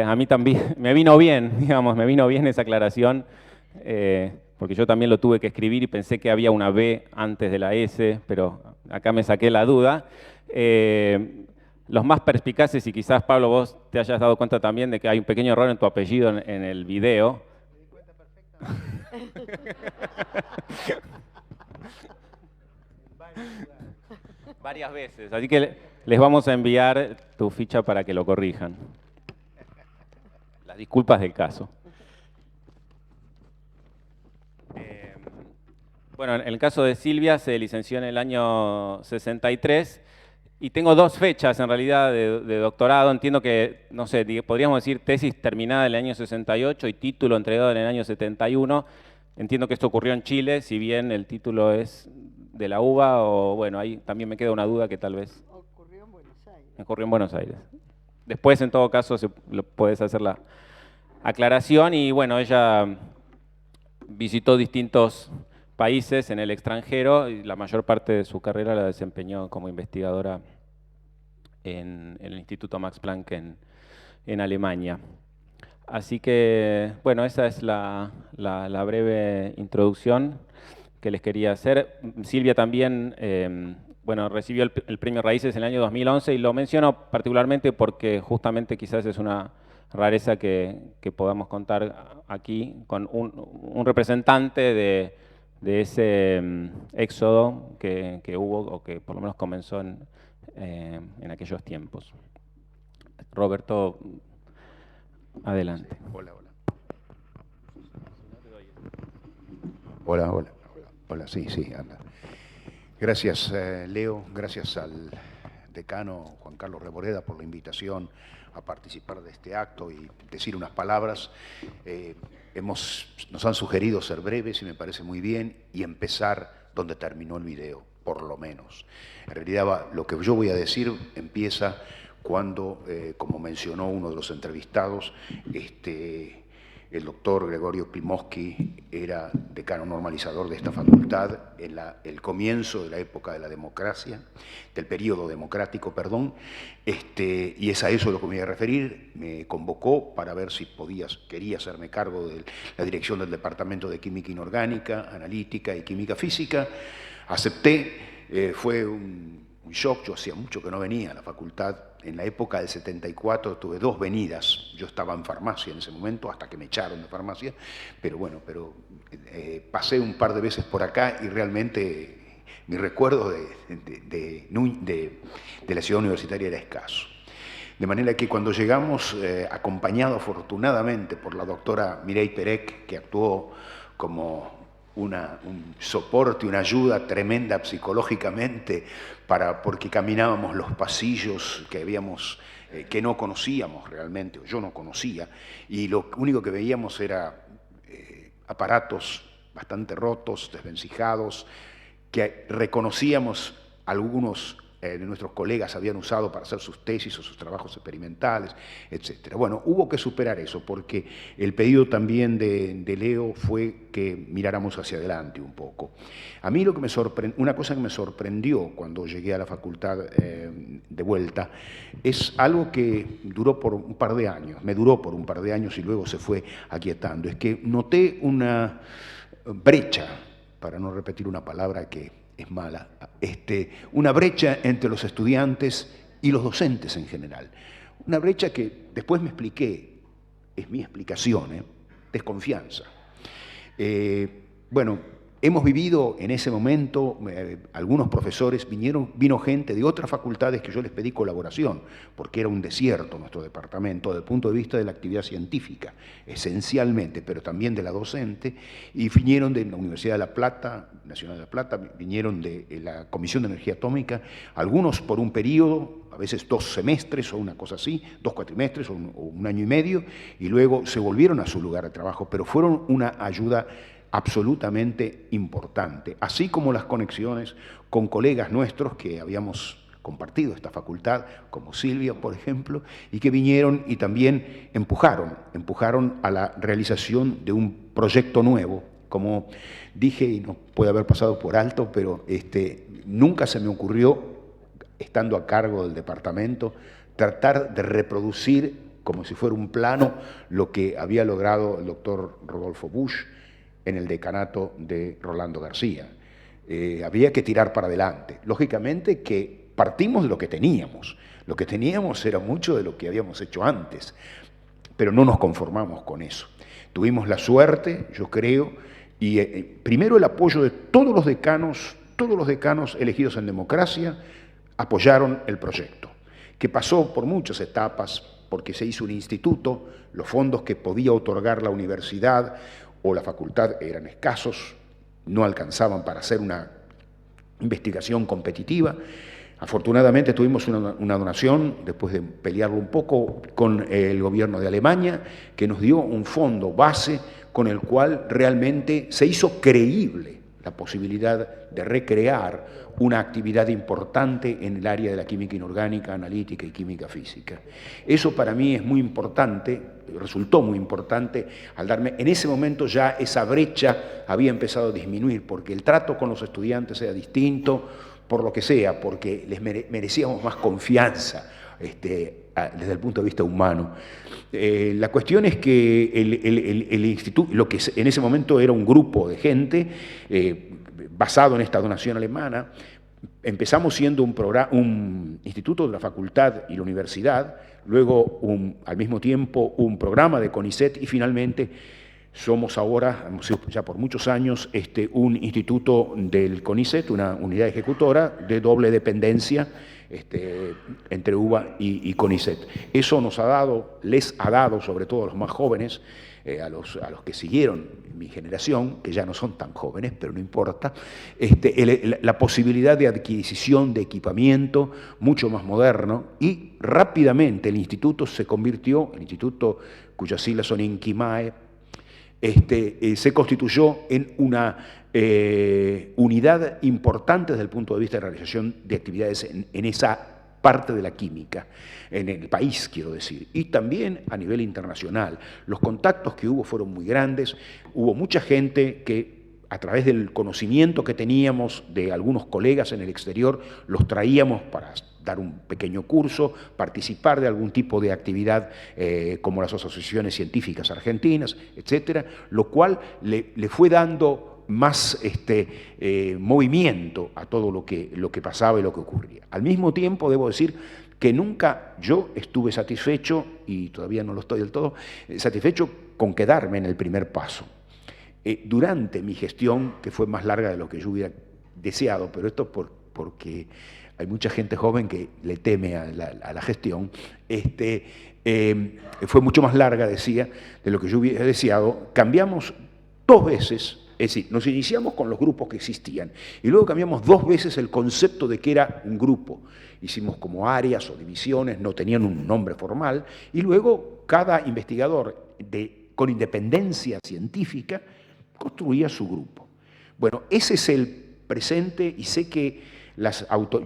A mí también, me vino bien, digamos, me vino bien esa aclaración, porque yo también lo tuve que escribir y pensé que había una B antes de la S, pero acá me saqué la duda. Los más perspicaces, y quizás, Pablo, vos te hayas dado cuenta también de que hay un pequeño error en tu apellido en el video. Me di cuenta perfectamente. Varias veces, así que les vamos a enviar tu ficha para que lo corrijan. Las disculpas del caso. Bueno, en el caso de Silvia se licenció en el año 63 Y tengo 2 fechas en realidad de doctorado. Entiendo que, no sé, podríamos decir tesis terminada en el año 68 y título entregado en el año 71. Entiendo que esto ocurrió en Chile, si bien el título es de la UBA, o bueno, ahí también me queda una duda que tal vez... Ocurrió en Buenos Aires. Ocurrió en Buenos Aires. Después, en todo caso, puedes hacer la aclaración. Y bueno, ella visitó distintos países en el extranjero y la mayor parte de su carrera la desempeñó como investigadora en el Instituto Max Planck en Alemania. Así que, bueno, esa es la breve introducción que les quería hacer. Silvia también, bueno, recibió el premio Raíces en el año 2011 y lo menciono particularmente porque justamente quizás es una rareza que podamos contar aquí con un representante de ese éxodo que hubo, o que por lo menos comenzó en aquellos tiempos. Roberto, adelante. Hola, hola. Hola, hola. Hola, sí, anda. Gracias, Leo, gracias al decano Juan Carlos Reboreda por la invitación a participar de este acto y decir unas palabras. Nos han sugerido ser breves y me parece muy bien, y empezar donde terminó el video, por lo menos. En realidad lo que yo voy a decir empieza cuando, como mencionó uno de los entrevistados, el doctor Gregorio Primoschi era decano normalizador de esta facultad en el comienzo de la época de la democracia, del periodo democrático, perdón, y es a eso a lo que me voy a referir. Me convocó para ver si quería hacerme cargo de la dirección del Departamento de Química Inorgánica, Analítica y Química Física. Acepté, fue un shock. Yo hacía mucho que no venía a la facultad. En la época del 74 tuve 2 venidas. Yo estaba en farmacia en ese momento, hasta que me echaron de farmacia, pero bueno, pasé un par de veces por acá y realmente mi recuerdo de la ciudad universitaria era escaso. De manera que cuando llegamos, acompañado afortunadamente por la doctora Mireille Perec, que actuó como un soporte, una ayuda tremenda psicológicamente, porque caminábamos los pasillos que no conocíamos realmente, o yo no conocía, y lo único que veíamos era aparatos bastante rotos, desvencijados, que reconocíamos algunos de nuestros colegas habían usado para hacer sus tesis o sus trabajos experimentales, etc. Bueno, hubo que superar eso, porque el pedido también de Leo fue que miráramos hacia adelante un poco. A mí una cosa que me sorprendió cuando llegué a la facultad de vuelta es algo que duró por un par de años, me duró por un par de años y luego se fue aquietando. Es que noté una brecha, para no repetir una palabra que es mala, una brecha entre los estudiantes y los docentes en general. Una brecha que después me expliqué, es mi explicación, desconfianza. Bueno, hemos vivido en ese momento, algunos profesores, vino gente de otras facultades que yo les pedí colaboración, porque era un desierto nuestro departamento desde el punto de vista de la actividad científica, esencialmente, pero también de la docente, y vinieron de la Universidad de La Plata, Nacional de La Plata, vinieron de la Comisión de Energía Atómica, algunos por un periodo, a veces 2 semestres o una cosa así, 2 cuatrimestres o un año y medio, y luego se volvieron a su lugar de trabajo, pero fueron una ayuda absolutamente importante, así como las conexiones con colegas nuestros que habíamos compartido esta facultad, como Silvia, por ejemplo, y que vinieron y también empujaron a la realización de un proyecto nuevo. Como dije, y no puede haber pasado por alto, pero nunca se me ocurrió, estando a cargo del departamento, tratar de reproducir, como si fuera un plano, lo que había logrado el doctor Rodolfo Busch en el decanato de Rolando García. Había que tirar para adelante. Lógicamente que partimos de lo que teníamos. Lo que teníamos era mucho de lo que habíamos hecho antes, pero no nos conformamos con eso. Tuvimos la suerte, yo creo, y primero el apoyo de todos los decanos elegidos en democracia apoyaron el proyecto, que pasó por muchas etapas, porque se hizo un instituto, los fondos que podía otorgar la universidad o la facultad eran escasos, no alcanzaban para hacer una investigación competitiva. Afortunadamente tuvimos una donación, después de pelearlo un poco, con el gobierno de Alemania, que nos dio un fondo base con el cual realmente se hizo creíble la posibilidad de recrear una actividad importante en el área de la química inorgánica, analítica y química física. Eso para mí es muy importante, resultó muy importante al darme, en ese momento ya esa brecha había empezado a disminuir, porque el trato con los estudiantes era distinto, por lo que sea, porque les merecíamos más confianza desde el punto de vista humano. La cuestión es que el instituto, lo que en ese momento era un grupo de gente basado en esta donación alemana, empezamos siendo un instituto de la facultad y la universidad, luego al mismo tiempo un programa de CONICET y finalmente somos ahora, hemos sido ya por muchos años, un instituto del CONICET, una unidad ejecutora de doble dependencia entre UBA y CONICET. Eso les ha dado, sobre todo a los más jóvenes, a los que siguieron mi generación, que ya no son tan jóvenes, pero no importa, la posibilidad de adquisición de equipamiento mucho más moderno, y rápidamente el instituto se convirtió, el instituto cuyas siglas son INQIMAE, se constituyó en una unidad importante desde el punto de vista de realización de actividades en esa parte de la química, en el país, quiero decir, y también a nivel internacional. Los contactos que hubo fueron muy grandes, hubo mucha gente que a través del conocimiento que teníamos de algunos colegas en el exterior, los traíamos para dar un pequeño curso, participar de algún tipo de actividad como las asociaciones científicas argentinas, etcétera, lo cual le fue dando más movimiento a todo lo que pasaba y lo que ocurría. Al mismo tiempo, debo decir que nunca yo estuve satisfecho, y todavía no lo estoy del todo, satisfecho con quedarme en el primer paso. Durante mi gestión, que fue más larga de lo que yo hubiera deseado, pero esto porque hay mucha gente joven que le teme a la gestión, fue mucho más larga, decía, de lo que yo hubiera deseado. Cambiamos 2 veces, es decir, nos iniciamos con los grupos que existían y luego cambiamos 2 veces el concepto de que era un grupo. Hicimos como áreas o divisiones, no tenían un nombre formal, y luego cada investigador con independencia científica construía su grupo. Bueno, ese es el presente, y sé que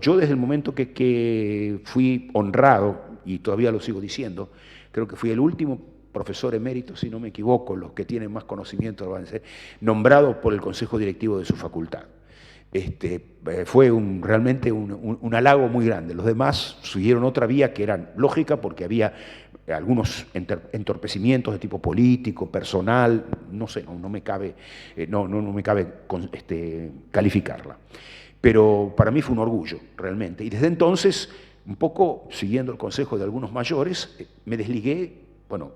yo desde el momento que fui honrado, y todavía lo sigo diciendo, creo que fui el último profesor emérito, si no me equivoco, los que tienen más conocimiento lo van a ser, nombrado por el Consejo Directivo de su facultad. Fue realmente un halago muy grande. Los demás siguieron otra vía que era lógica, porque había algunos entorpecimientos de tipo político, personal, no sé, no me cabe calificarla. Pero para mí fue un orgullo, realmente. Y desde entonces, un poco siguiendo el consejo de algunos mayores, me desligué. Bueno,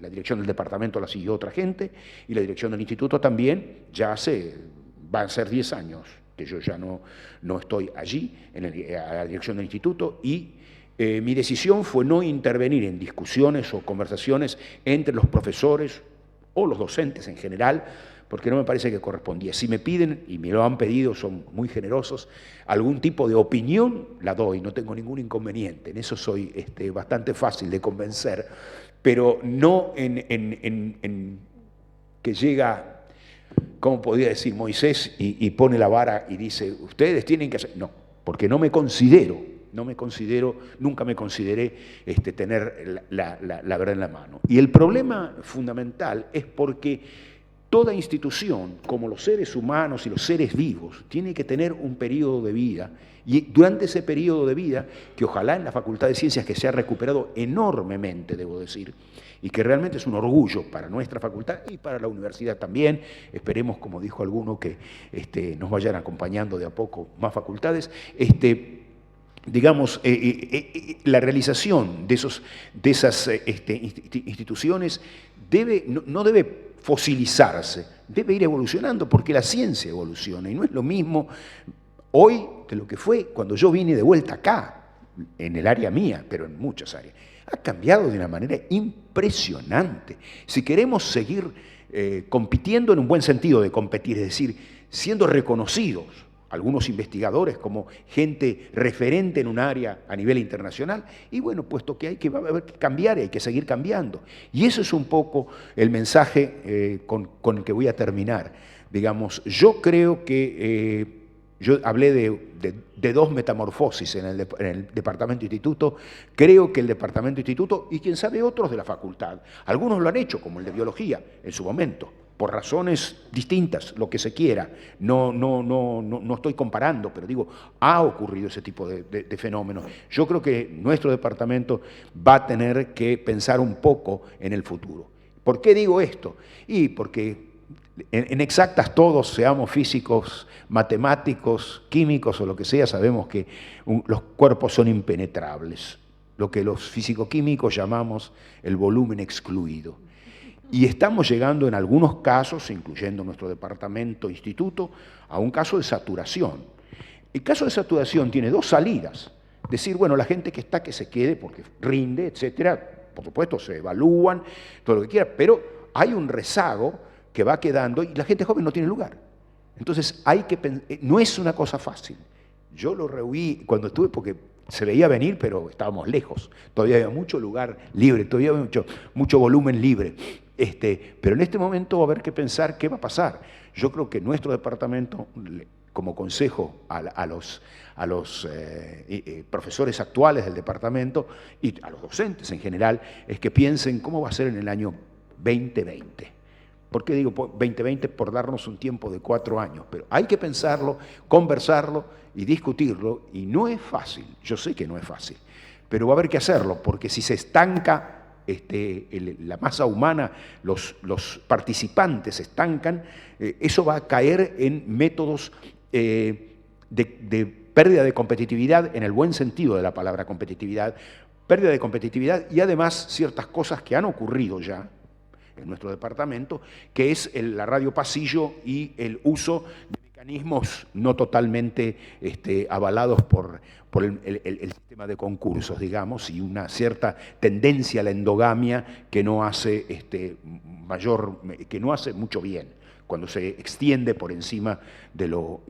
la dirección del departamento la siguió otra gente, y la dirección del instituto también. Van a ser 10 años que yo ya no estoy allí, a la dirección del instituto, y mi decisión fue no intervenir en discusiones o conversaciones entre los profesores o los docentes en general, porque no me parece que correspondía. Si me piden, y me lo han pedido, son muy generosos, algún tipo de opinión, la doy, no tengo ningún inconveniente. En eso soy bastante fácil de convencer, pero no en que llega, ¿cómo podría decir Moisés? Y pone la vara y dice, ustedes tienen que hacer... No, porque nunca me consideré tener la verdad en la mano. Y el problema fundamental es porque toda institución, como los seres humanos y los seres vivos, tiene que tener un periodo de vida, y durante ese periodo de vida, que ojalá en la Facultad de Ciencias, que se ha recuperado enormemente, debo decir, y que realmente es un orgullo para nuestra facultad y para la universidad también, esperemos, como dijo alguno, que nos vayan acompañando de a poco más facultades, digamos, la realización de esas instituciones no debe fosilizarse, debe ir evolucionando, porque la ciencia evoluciona, y no es lo mismo hoy que lo que fue cuando yo vine de vuelta acá, en el área mía, pero en muchas áreas. Ha cambiado de una manera impresionante. Si queremos seguir compitiendo en un buen sentido de competir, es decir, siendo reconocidos algunos investigadores como gente referente en un área a nivel internacional, y bueno, puesto que va a haber que cambiar y hay que seguir cambiando. Y eso es un poco el mensaje con el que voy a terminar. Digamos, yo creo que yo hablé de dos metamorfosis en el Departamento Instituto. Creo que el Departamento Instituto, y quién sabe otros de la facultad, algunos lo han hecho, como el de Biología, en su momento, por razones distintas, lo que se quiera. No estoy comparando, pero digo, ha ocurrido ese tipo de fenómenos. Yo creo que nuestro departamento va a tener que pensar un poco en el futuro. ¿Por qué digo esto? Y porque en exactas todos, seamos físicos, matemáticos, químicos o lo que sea, sabemos que los cuerpos son impenetrables, lo que los físico-químicos llamamos el volumen excluido. Y estamos llegando en algunos casos, incluyendo nuestro departamento, instituto, a un caso de saturación. El caso de saturación tiene dos salidas. Decir, bueno, la gente que está, que se quede porque rinde, etcétera. Por supuesto, se evalúan, todo lo que quiera, pero hay un rezago que va quedando y la gente joven no tiene lugar. Entonces, no es una cosa fácil. Yo lo rehuí cuando estuve porque se veía venir, pero estábamos lejos. Todavía había mucho lugar libre, todavía había mucho volumen libre. Pero en este momento va a haber que pensar qué va a pasar. Yo creo que nuestro departamento, como consejo a los profesores actuales del departamento y a los docentes en general, es que piensen cómo va a ser en el año 2020. ¿Por qué digo 2020? Por darnos un tiempo de 4 años. Pero hay que pensarlo, conversarlo y discutirlo, y no es fácil. Yo sé que no es fácil, pero va a haber que hacerlo, porque si se estanca la masa humana, los participantes se estancan, eso va a caer en métodos de pérdida de competitividad, en el buen sentido de la palabra competitividad, pérdida de competitividad y además ciertas cosas que han ocurrido ya en nuestro departamento, que es la radio pasillo y el uso de mecanismos no totalmente avalados por el sistema de concursos, digamos, y una cierta tendencia a la endogamia que no hace mucho bien, cuando se extiende por encima de lo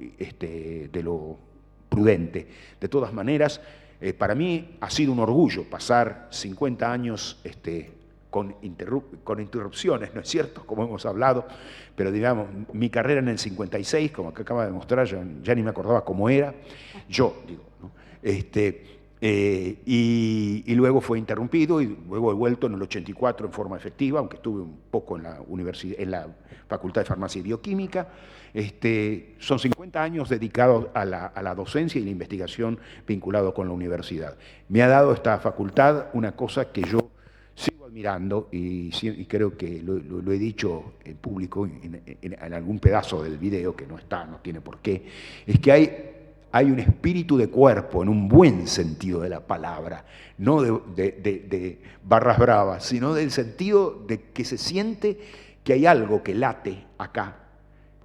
prudente. De todas maneras, para mí ha sido un orgullo pasar 50 años con interrupciones, ¿no es cierto?, como hemos hablado, pero digamos, mi carrera en el 56, como acaba de mostrar, yo ya ni me acordaba cómo era, yo digo, ¿no? Y luego fue interrumpido y luego he vuelto en el 84 en forma efectiva, aunque estuve un poco en la Facultad de Farmacia y Bioquímica. Son 50 años dedicados a la docencia y la investigación vinculado con la universidad. Me ha dado esta facultad una cosa que yo sigo admirando y creo que lo he dicho en público en algún pedazo del video que no tiene por qué, es que hay un espíritu de cuerpo en un buen sentido de la palabra, no de barras bravas, sino del sentido de que se siente que hay algo que late acá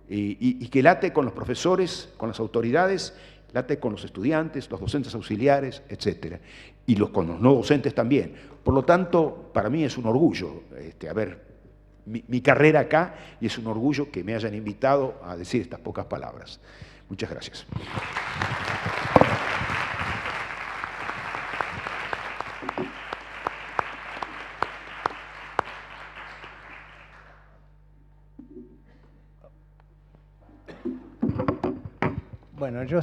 y que late con los profesores, con las autoridades, late con los estudiantes, los docentes auxiliares, etc. Y con los no docentes también. Por lo tanto, para mí es un orgullo haber mi carrera acá y es un orgullo que me hayan invitado a decir estas pocas palabras. Muchas gracias. Bueno, yo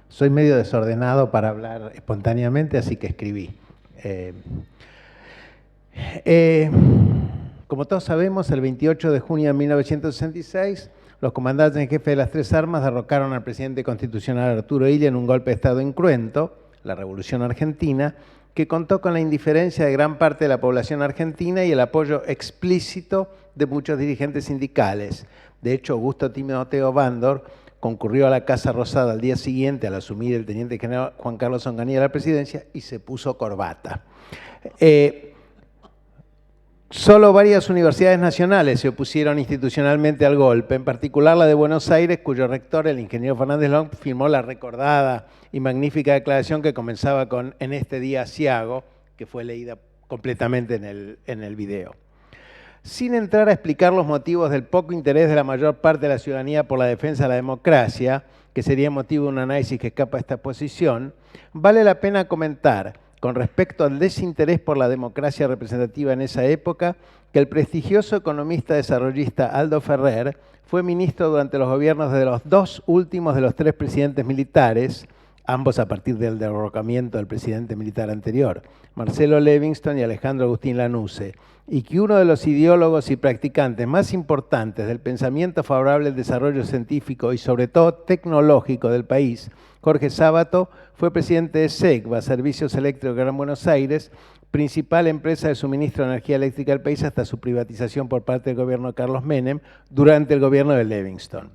soy medio desordenado para hablar espontáneamente, así que escribí. Como todos sabemos, el 28 de junio de 1966, los comandantes en jefe de las tres armas derrocaron al presidente constitucional Arturo Illia en un golpe de Estado incruento, la Revolución Argentina, que contó con la indiferencia de gran parte de la población argentina y el apoyo explícito de muchos dirigentes sindicales. De hecho, Augusto Timoteo Bandor concurrió a la Casa Rosada al día siguiente al asumir el teniente general Juan Carlos Onganía la presidencia y se puso corbata. Solo varias universidades nacionales se opusieron institucionalmente al golpe, en particular la de Buenos Aires, cuyo rector, el ingeniero Fernández Long, firmó la recordada y magnífica declaración que comenzaba con "En este día aciago", que fue leída completamente en el video. Sin entrar a explicar los motivos del poco interés de la mayor parte de la ciudadanía por la defensa de la democracia, que sería motivo de un análisis que escapa a esta posición, vale la pena comentar, con respecto al desinterés por la democracia representativa en esa época, que el prestigioso economista desarrollista Aldo Ferrer fue ministro durante los gobiernos de los dos últimos de los tres presidentes militares, ambos a partir del derrocamiento del presidente militar anterior, Marcelo Levingston y Alejandro Agustín Lanusse, y que uno de los ideólogos y practicantes más importantes del pensamiento favorable al desarrollo científico y sobre todo tecnológico del país, Jorge Sábato, fue presidente de SEGBA, Servicios Eléctricos de Gran Buenos Aires, principal empresa de suministro de energía eléctrica del país hasta su privatización por parte del gobierno de Carlos Menem durante el gobierno de Levingston.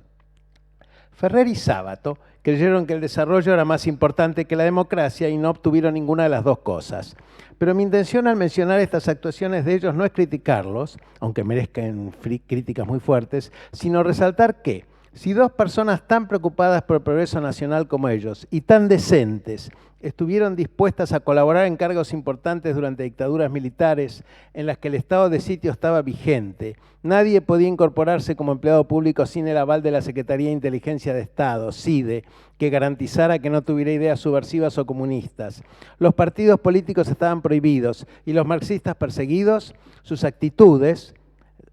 Ferrer y Sábato creyeron que el desarrollo era más importante que la democracia y no obtuvieron ninguna de las dos cosas. Pero mi intención al mencionar estas actuaciones de ellos no es criticarlos, aunque merezcan críticas muy fuertes, sino resaltar que si dos personas tan preocupadas por el progreso nacional como ellos y tan decentes estuvieron dispuestas a colaborar en cargos importantes durante dictaduras militares en las que el estado de sitio estaba vigente, nadie podía incorporarse como empleado público sin el aval de la Secretaría de Inteligencia de Estado, SIDE, que garantizara que no tuviera ideas subversivas o comunistas. Los partidos políticos estaban prohibidos y los marxistas perseguidos. Sus actitudes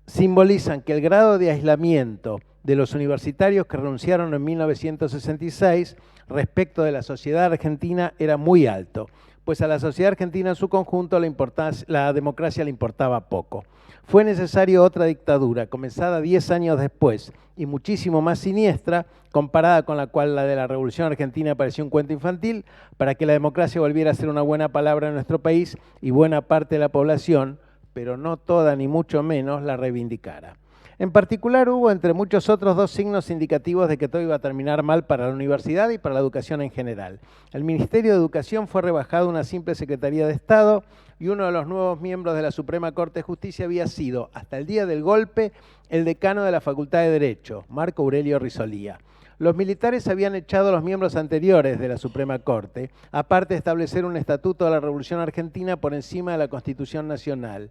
simbolizan que el grado de aislamiento de los universitarios que renunciaron en 1966 respecto de la sociedad argentina era muy alto, pues a la sociedad argentina en su conjunto la democracia le importaba poco. Fue necesaria otra dictadura, comenzada 10 años después y muchísimo más siniestra, comparada con la cual la de la Revolución Argentina pareció un cuento infantil, para que la democracia volviera a ser una buena palabra en nuestro país y buena parte de la población, pero no toda ni mucho menos, la reivindicara. En particular hubo, entre muchos otros, dos signos indicativos de que todo iba a terminar mal para la universidad y para la educación en general. El Ministerio de Educación fue rebajado a una simple Secretaría de Estado y uno de los nuevos miembros de la Suprema Corte de Justicia había sido, hasta el día del golpe, el decano de la Facultad de Derecho, Marco Aurelio Risolía. Los militares habían echado a los miembros anteriores de la Suprema Corte, aparte de establecer un estatuto de la Revolución Argentina por encima de la Constitución Nacional.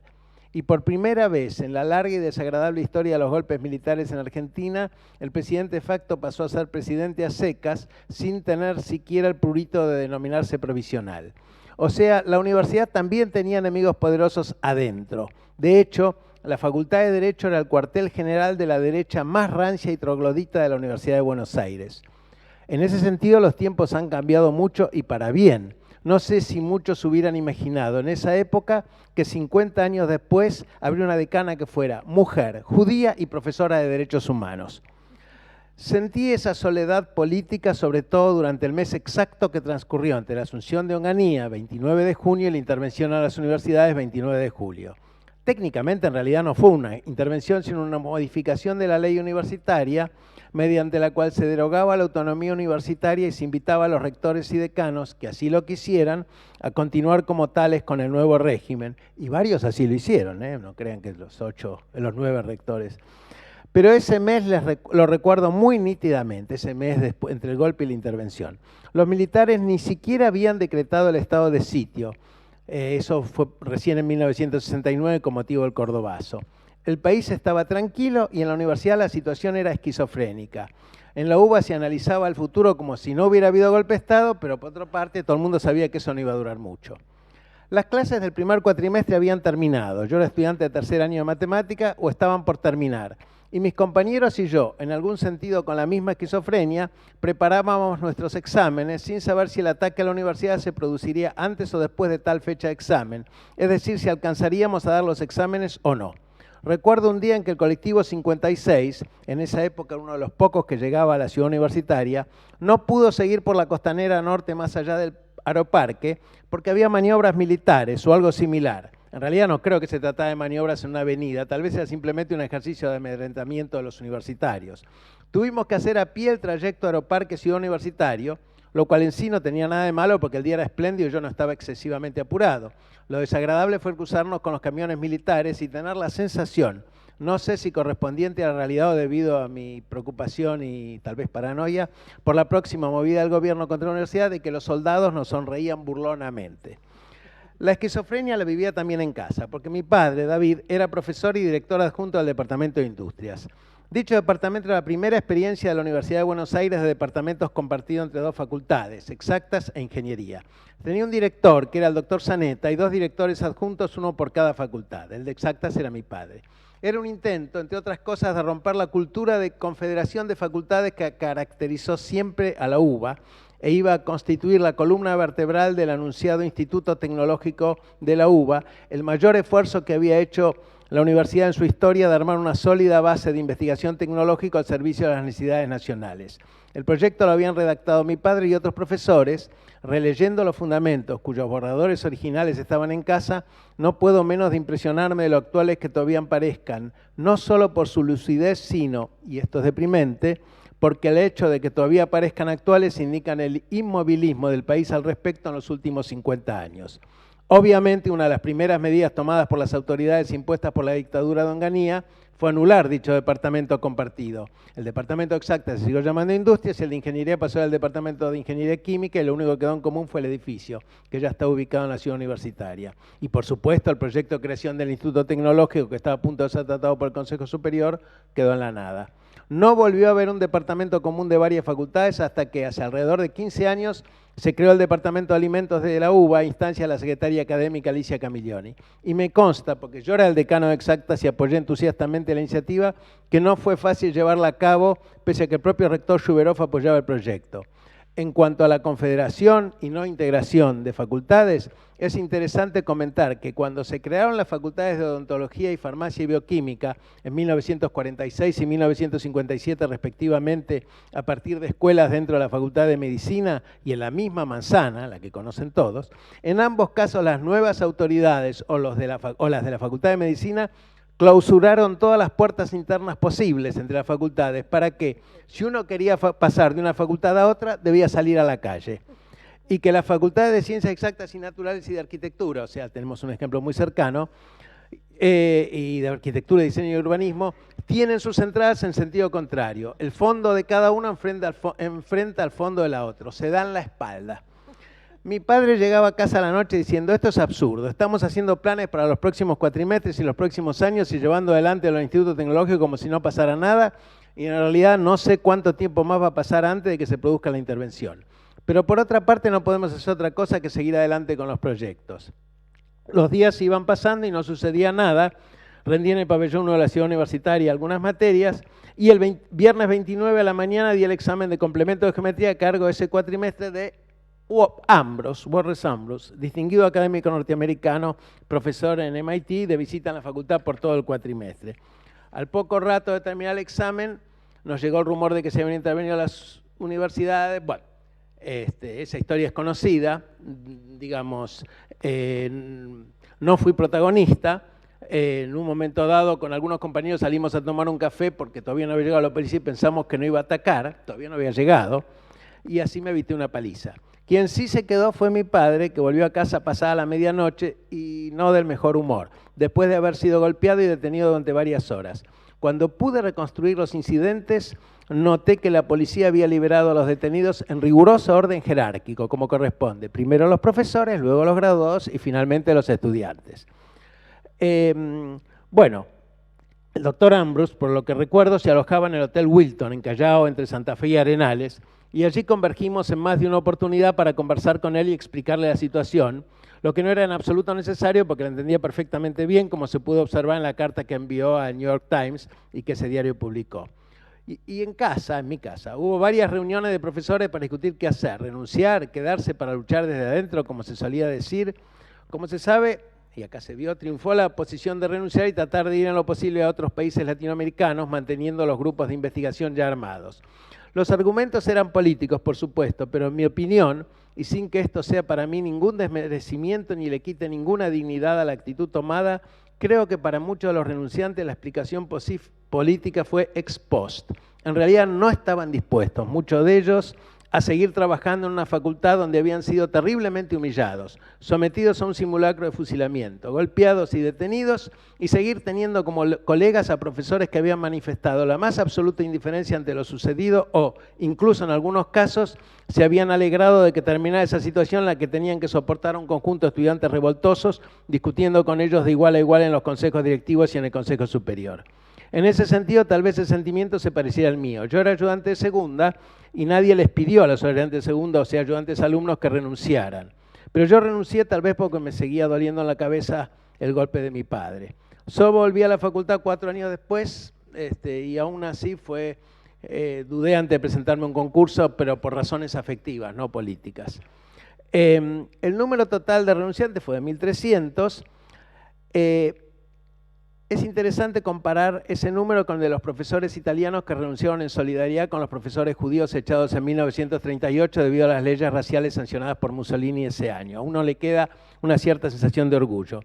Y por primera vez en la larga y desagradable historia de los golpes militares en Argentina, el presidente de facto pasó a ser presidente a secas sin tener siquiera el prurito de denominarse provisional. O sea, la universidad también tenía enemigos poderosos adentro. De hecho, la Facultad de Derecho era el cuartel general de la derecha más rancia y troglodita de la Universidad de Buenos Aires. En ese sentido, los tiempos han cambiado mucho y para bien. No sé si muchos hubieran imaginado en esa época que 50 años después habría una decana que fuera mujer, judía y profesora de derechos humanos. Sentí esa soledad política sobre todo durante el mes exacto que transcurrió entre la asunción de Onganía, 29 de junio, y la intervención a las universidades, 29 de julio. Técnicamente, en realidad, no fue una intervención, sino una modificación de la ley universitaria, mediante la cual se derogaba la autonomía universitaria y se invitaba a los rectores y decanos, que así lo quisieran, a continuar como tales con el nuevo régimen. Y varios así lo hicieron, no crean que los 9 rectores. Pero ese mes lo recuerdo muy nítidamente, ese mes después, entre el golpe y la intervención. Los militares ni siquiera habían decretado el estado de sitio. Eso fue recién en 1969 con motivo del Cordobazo. El país estaba tranquilo y en la universidad la situación era esquizofrénica. En la UBA se analizaba el futuro como si no hubiera habido golpe de Estado, pero por otra parte todo el mundo sabía que eso no iba a durar mucho. Las clases del primer cuatrimestre habían terminado. Yo era estudiante de tercer año de matemática o estaban por terminar. Y mis compañeros y yo, en algún sentido con la misma esquizofrenia, preparábamos nuestros exámenes sin saber si el ataque a la universidad se produciría antes o después de tal fecha de examen. Es decir, si alcanzaríamos a dar los exámenes o no. Recuerdo un día en que el colectivo 56, en esa época uno de los pocos que llegaba a la ciudad universitaria, no pudo seguir por la costanera norte más allá del Aeroparque porque había maniobras militares o algo similar. En realidad no creo que se tratara de maniobras en una avenida, tal vez era simplemente un ejercicio de amedrentamiento de los universitarios. Tuvimos que hacer a pie el trayecto Aeroparque Ciudad Universitario, lo cual en sí no tenía nada de malo porque el día era espléndido y yo no estaba excesivamente apurado. Lo desagradable fue cruzarnos con los camiones militares y tener la sensación, no sé si correspondiente a la realidad o debido a mi preocupación y tal vez paranoia, por la próxima movida del gobierno contra la universidad, de que los soldados nos sonreían burlonamente. La esquizofrenia la vivía también en casa, porque mi padre, David, era profesor y director adjunto del Departamento de Industrias. Dicho departamento era la primera experiencia de la Universidad de Buenos Aires de departamentos compartidos entre dos facultades, exactas e ingeniería. Tenía un director, que era el doctor Zanetta, y dos directores adjuntos, uno por cada facultad. El de exactas era mi padre. Era un intento, entre otras cosas, de romper la cultura de confederación de facultades que caracterizó siempre a la UBA, e iba a constituir la columna vertebral del anunciado Instituto Tecnológico de la UBA, el mayor esfuerzo que había hecho la universidad en su historia de armar una sólida base de investigación tecnológica al servicio de las necesidades nacionales. El proyecto lo habían redactado mi padre y otros profesores. Releyendo los fundamentos, cuyos borradores originales estaban en casa, no puedo menos de impresionarme de lo actuales que todavía parezcan, no solo por su lucidez, sino, y esto es deprimente, porque el hecho de que todavía parezcan actuales indican el inmovilismo del país al respecto en los últimos 50 años. Obviamente, una de las primeras medidas tomadas por las autoridades impuestas por la dictadura de Onganía fue anular dicho departamento compartido. El departamento exacto se siguió llamando Industrias y el de Ingeniería pasó al departamento de Ingeniería Química y lo único que quedó en común fue el edificio, que ya está ubicado en la ciudad universitaria. Y por supuesto, el proyecto de creación del Instituto Tecnológico, que estaba a punto de ser tratado por el Consejo Superior, quedó en la nada. No volvió a haber un departamento común de varias facultades hasta que hace alrededor de 15 años se creó el Departamento de Alimentos de la UBA a instancia de la secretaria académica Alicia Camiglioni. Y me consta, porque yo era el decano de Exactas y apoyé entusiastamente la iniciativa, que no fue fácil llevarla a cabo, pese a que el propio rector Shuberov apoyaba el proyecto. En cuanto a la confederación y no integración de facultades, es interesante comentar que cuando se crearon las facultades de odontología y farmacia y bioquímica en 1946 y 1957 respectivamente, a partir de escuelas dentro de la Facultad de Medicina y en la misma manzana, la que conocen todos, en ambos casos las nuevas autoridades o las de la Facultad de Medicina clausuraron todas las puertas internas posibles entre las facultades para que, si uno quería pasar de una facultad a otra, debía salir a la calle. Y que las facultades de Ciencias Exactas y Naturales y de Arquitectura, o sea, tenemos un ejemplo muy cercano, y de Arquitectura, Diseño y Urbanismo, tienen sus entradas en sentido contrario. El fondo de cada uno enfrenta al fondo de la otra, se dan la espalda. Mi padre llegaba a casa a la noche diciendo, esto es absurdo, estamos haciendo planes para los próximos cuatrimestres y los próximos años y llevando adelante los institutos tecnológicos como si no pasara nada, y en realidad no sé cuánto tiempo más va a pasar antes de que se produzca la intervención. Pero por otra parte no podemos hacer otra cosa que seguir adelante con los proyectos. Los días iban pasando y no sucedía nada. Rendí en el pabellón 1 de la ciudad universitaria algunas materias y el viernes 29 a la mañana di el examen de complemento de geometría a cargo de ese cuatrimestre de Wallace Ambrose, distinguido académico norteamericano, profesor en MIT, de visita en la facultad por todo el cuatrimestre. Al poco rato de terminar el examen, nos llegó el rumor de que se habían intervenido las universidades. Bueno, esa historia es conocida, digamos, no fui protagonista. En un momento dado, con algunos compañeros salimos a tomar un café porque todavía no había llegado la policía y pensamos que no iba a atacar, todavía no había llegado, y así me evité una paliza. Quien sí se quedó fue mi padre, que volvió a casa pasada la medianoche y no del mejor humor, después de haber sido golpeado y detenido durante varias horas. Cuando pude reconstruir los incidentes, noté que la policía había liberado a los detenidos en riguroso orden jerárquico, como corresponde. Primero los profesores, luego los graduados y finalmente los estudiantes. Bueno, el doctor Ambrose, por lo que recuerdo, se alojaba en el Hotel Wilton, en Callao, entre Santa Fe y Arenales, y allí convergimos en más de una oportunidad para conversar con él y explicarle la situación, lo que no era en absoluto necesario porque la entendía perfectamente bien, como se pudo observar en la carta que envió al New York Times y que ese diario publicó. Y en casa, en mi casa, hubo varias reuniones de profesores para discutir qué hacer, renunciar, quedarse para luchar desde adentro, como se solía decir. Como se sabe, y acá se vio, triunfó la posición de renunciar y tratar de ir en lo posible a otros países latinoamericanos, manteniendo los grupos de investigación ya armados. Los argumentos eran políticos, por supuesto, pero en mi opinión, y sin que esto sea para mí ningún desmerecimiento ni le quite ninguna dignidad a la actitud tomada, creo que para muchos de los renunciantes la explicación política fue ex post. En realidad no estaban dispuestos, muchos de ellos, a seguir trabajando en una facultad donde habían sido terriblemente humillados, sometidos a un simulacro de fusilamiento, golpeados y detenidos, y seguir teniendo como colegas a profesores que habían manifestado la más absoluta indiferencia ante lo sucedido o, incluso en algunos casos, se habían alegrado de que terminara esa situación en la que tenían que soportar a un conjunto de estudiantes revoltosos, discutiendo con ellos de igual a igual en los consejos directivos y en el Consejo Superior. En ese sentido, tal vez el sentimiento se pareciera al mío. Yo era ayudante de segunda y nadie les pidió a los ayudantes de segunda, o sea, ayudantes alumnos, que renunciaran. Pero yo renuncié tal vez porque me seguía doliendo en la cabeza el golpe de mi padre. Solo volví a la facultad 4 años después y aún así dudé antes de presentarme a un concurso, pero por razones afectivas, no políticas. El número total de renunciantes fue de 1.300. Es interesante comparar ese número con el de los profesores italianos que renunciaron en solidaridad con los profesores judíos echados en 1938 debido a las leyes raciales sancionadas por Mussolini ese año. A uno le queda una cierta sensación de orgullo.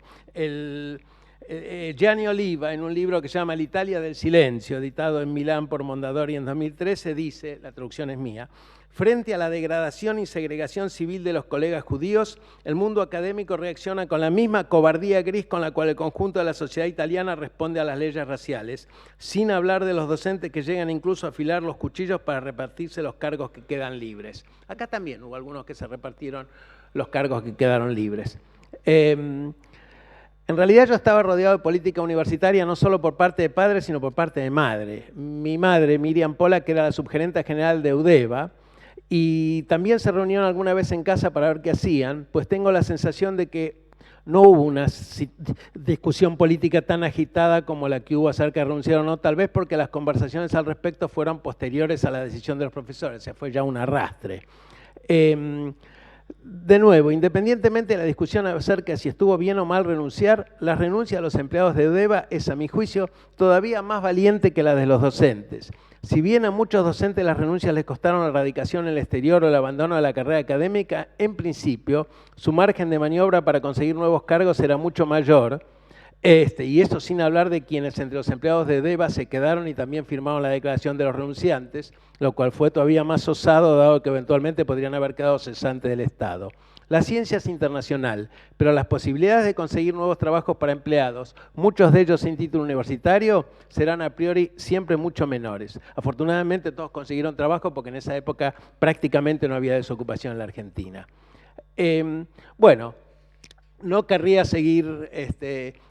Gianni Oliva, en un libro que se llama L'Italia del Silencio, editado en Milán por Mondadori en 2013, dice, la traducción es mía: frente a la degradación y segregación civil de los colegas judíos, el mundo académico reacciona con la misma cobardía gris con la cual el conjunto de la sociedad italiana responde a las leyes raciales, sin hablar de los docentes que llegan incluso a afilar los cuchillos para repartirse los cargos que quedan libres. Acá también hubo algunos que se repartieron los cargos que quedaron libres. En realidad yo estaba rodeado de política universitaria no solo por parte de padre, sino por parte de madre. Mi madre, Miriam Pola, que era la subgerenta general de UDEVA, y también se reunieron alguna vez en casa para ver qué hacían, pues tengo la sensación de que no hubo una discusión política tan agitada como la que hubo acerca de renunciar o no, tal vez porque las conversaciones al respecto fueron posteriores a la decisión de los profesores, o sea, fue ya un arrastre. De nuevo, independientemente de la discusión acerca de si estuvo bien o mal renunciar, la renuncia a los empleados de UDEVA es, a mi juicio, todavía más valiente que la de los docentes. Si bien a muchos docentes las renuncias les costaron la radicación en el exterior o el abandono de la carrera académica, en principio su margen de maniobra para conseguir nuevos cargos era mucho mayor, y eso sin hablar de quienes entre los empleados de UDEVA se quedaron y también firmaron la declaración de los renunciantes, lo cual fue todavía más osado dado que eventualmente podrían haber quedado cesantes del Estado. La ciencia es internacional, pero las posibilidades de conseguir nuevos trabajos para empleados, muchos de ellos sin título universitario, serán a priori siempre mucho menores. Afortunadamente todos consiguieron trabajo porque en esa época prácticamente no había desocupación en la Argentina. Bueno, no querría seguir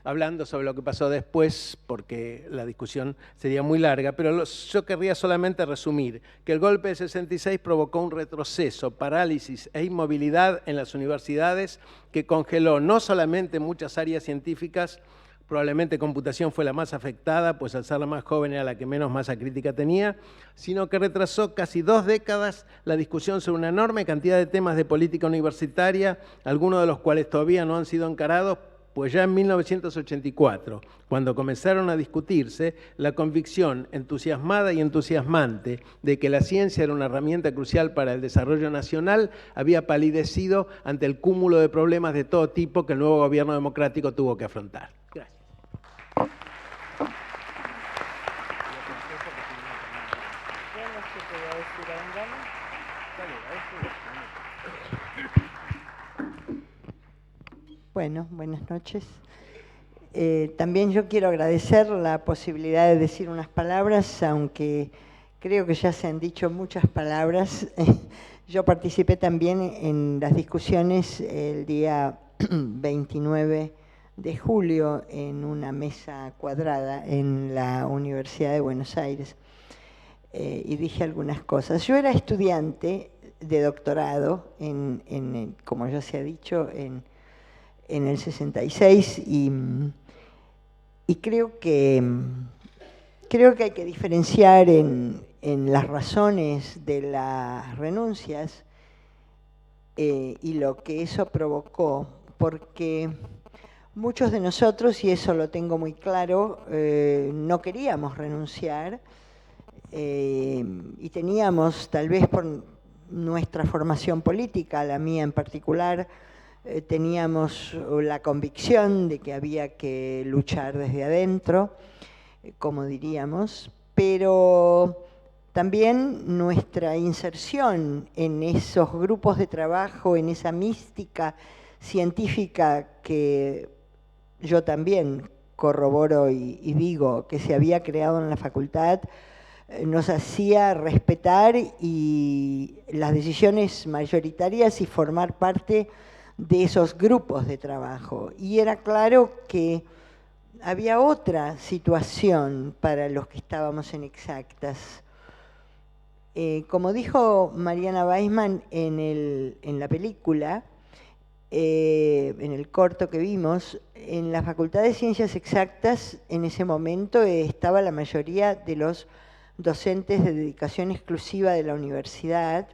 hablando sobre lo que pasó después porque la discusión sería muy larga, pero yo querría solamente resumir que el golpe de 66 provocó un retroceso, parálisis e inmovilidad en las universidades que congeló no solamente muchas áreas científicas, probablemente computación fue la más afectada, pues al ser la más joven era la que menos masa crítica tenía, sino que retrasó casi 2 décadas la discusión sobre una enorme cantidad de temas de política universitaria, algunos de los cuales todavía no han sido encarados, pues ya en 1984, cuando comenzaron a discutirse, la convicción entusiasmada y entusiasmante de que la ciencia era una herramienta crucial para el desarrollo nacional había palidecido ante el cúmulo de problemas de todo tipo que el nuevo gobierno democrático tuvo que afrontar. Gracias. Bueno, buenas noches. También yo quiero agradecer la posibilidad de decir unas palabras, aunque creo que ya se han dicho muchas palabras. Yo participé también en las discusiones el día 29 de julio en una mesa cuadrada en la Universidad de Buenos Aires y dije algunas cosas. Yo era estudiante de doctorado, como ya se ha dicho, en el 66 y creo que hay que diferenciar en las razones de las renuncias y lo que eso provocó, porque muchos de nosotros, y eso lo tengo muy claro, no queríamos renunciar y teníamos, tal vez por nuestra formación política, la mía en particular, teníamos la convicción de que había que luchar desde adentro, como diríamos, pero También nuestra inserción en esos grupos de trabajo, en esa mística científica que yo también corroboro y digo que se había creado en la facultad, nos hacía respetar y las decisiones mayoritarias y formar parte de esos grupos de trabajo. Y era claro que había otra situación para los que estábamos en exactas. Como dijo Mariana Weissman en la película, en el corto que vimos, en la Facultad de Ciencias Exactas en ese momento estaba la mayoría de los docentes de dedicación exclusiva de la universidad,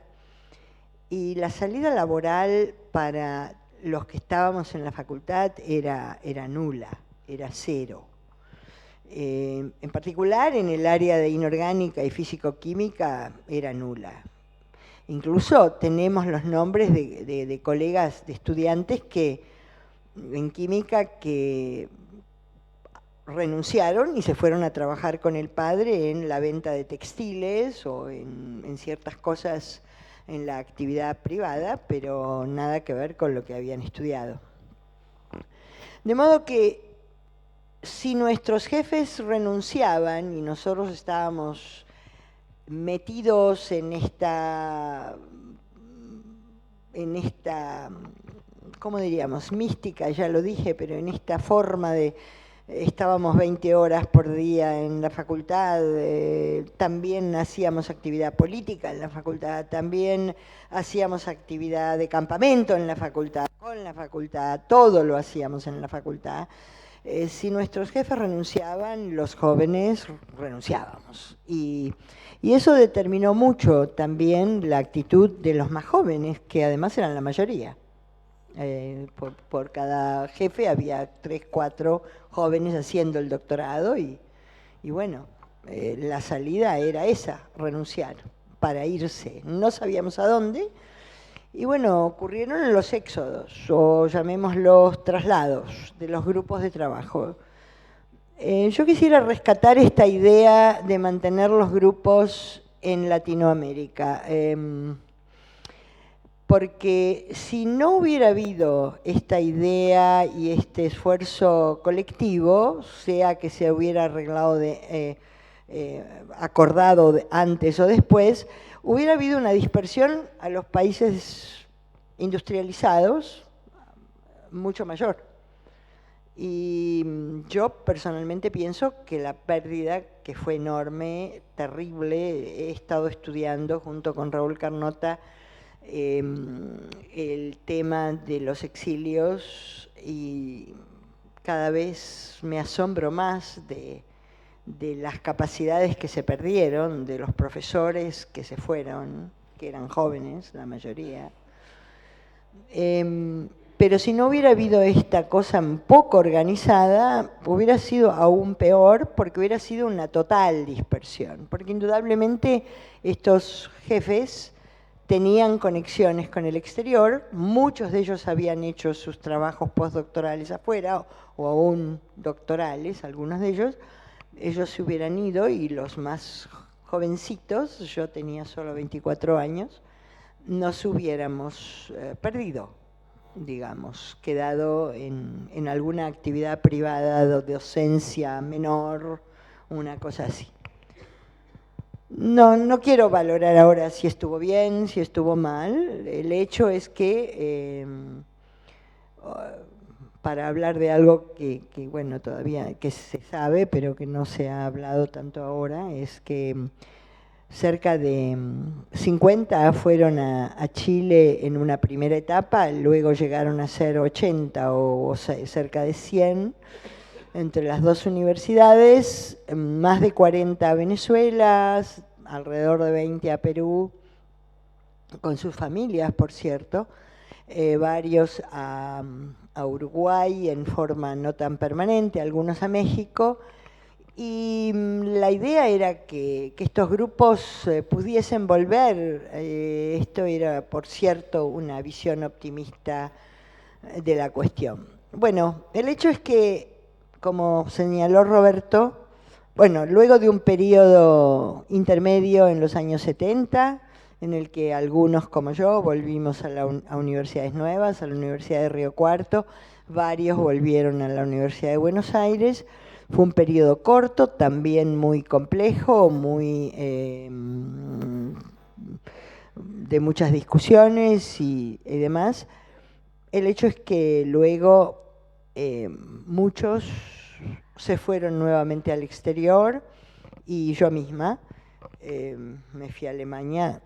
y la salida laboral para los que estábamos en la facultad era nula, era cero. En particular en el área de inorgánica y físico-química era nula. Incluso tenemos los nombres de colegas, de estudiantes que en química que renunciaron y se fueron a trabajar con el padre en la venta de textiles o en ciertas cosas en la actividad privada, pero nada que ver con lo que habían estudiado. De modo que si nuestros jefes renunciaban y nosotros estábamos metidos en esta, ¿cómo diríamos? Mística, ya lo dije, pero en esta forma de, estábamos 20 horas por día en la facultad, también hacíamos actividad política en la facultad, también hacíamos actividad de campamento en la facultad, con la facultad, todo lo hacíamos en la facultad. Si nuestros jefes renunciaban, los jóvenes renunciábamos. Y eso determinó mucho también la actitud de los más jóvenes, que además eran la mayoría. Por cada jefe había 3, 4 jóvenes haciendo el doctorado y bueno, la salida era esa, renunciar, para irse. No sabíamos a dónde. Y bueno, ocurrieron los éxodos, o llamémoslos traslados, de los grupos de trabajo. Yo quisiera rescatar esta idea de mantener los grupos en Latinoamérica, porque si no hubiera habido esta idea y este esfuerzo colectivo, sea que se hubiera arreglado, acordado antes o después, hubiera habido una dispersión a los países industrializados mucho mayor. Y yo personalmente pienso que la pérdida, que fue enorme, terrible, he estado estudiando junto con Raúl Carnota el tema de los exilios y cada vez me asombro más de las capacidades que se perdieron, de los profesores que se fueron, que eran jóvenes, la mayoría. Pero si no hubiera habido esta cosa poco organizada, hubiera sido aún peor, porque hubiera sido una total dispersión. Porque indudablemente estos jefes tenían conexiones con el exterior, muchos de ellos habían hecho sus trabajos postdoctorales afuera, o aún doctorales, algunos de ellos se hubieran ido y los más jovencitos, yo tenía solo 24 años, nos hubiéramos perdido, digamos, quedado en alguna actividad privada de docencia menor, una cosa así. No quiero valorar ahora si estuvo bien, si estuvo mal. El hecho es que, para hablar de algo que bueno, todavía que se sabe, pero que no se ha hablado tanto ahora, es que cerca de 50 fueron a Chile en una primera etapa, luego llegaron a ser 80 o cerca de 100 entre las dos universidades, más de 40 a Venezuela, alrededor de 20 a Perú, con sus familias, por cierto, varios a Uruguay en forma no tan permanente, algunos a México, y la idea era que estos grupos pudiesen volver. Esto era, por cierto, una visión optimista de la cuestión. Bueno, el hecho es que, como señaló Roberto, Bueno, luego de un periodo intermedio en los años 70, en el que algunos como yo volvimos a universidades nuevas, a la Universidad de Río Cuarto, varios volvieron a la Universidad de Buenos Aires. Fue un periodo corto, también muy complejo, muy de muchas discusiones y demás. El hecho es que luego muchos se fueron nuevamente al exterior y yo misma me fui a Alemania,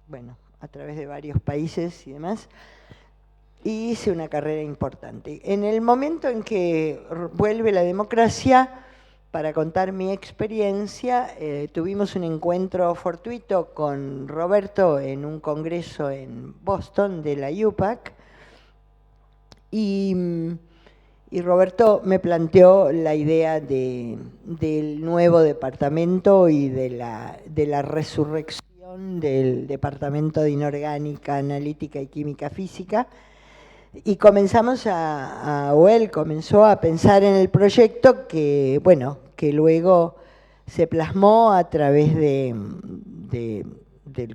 bueno, a través de varios países y demás, y hice una carrera importante. En el momento en que vuelve la democracia, para contar mi experiencia, tuvimos un encuentro fortuito con Roberto en un congreso en Boston de la UPAC, y Roberto me planteó la idea del nuevo departamento y de la resurrección del Departamento de Inorgánica, Analítica y Química Física, y comenzamos o él comenzó a pensar en el proyecto que, bueno, que luego se plasmó a través del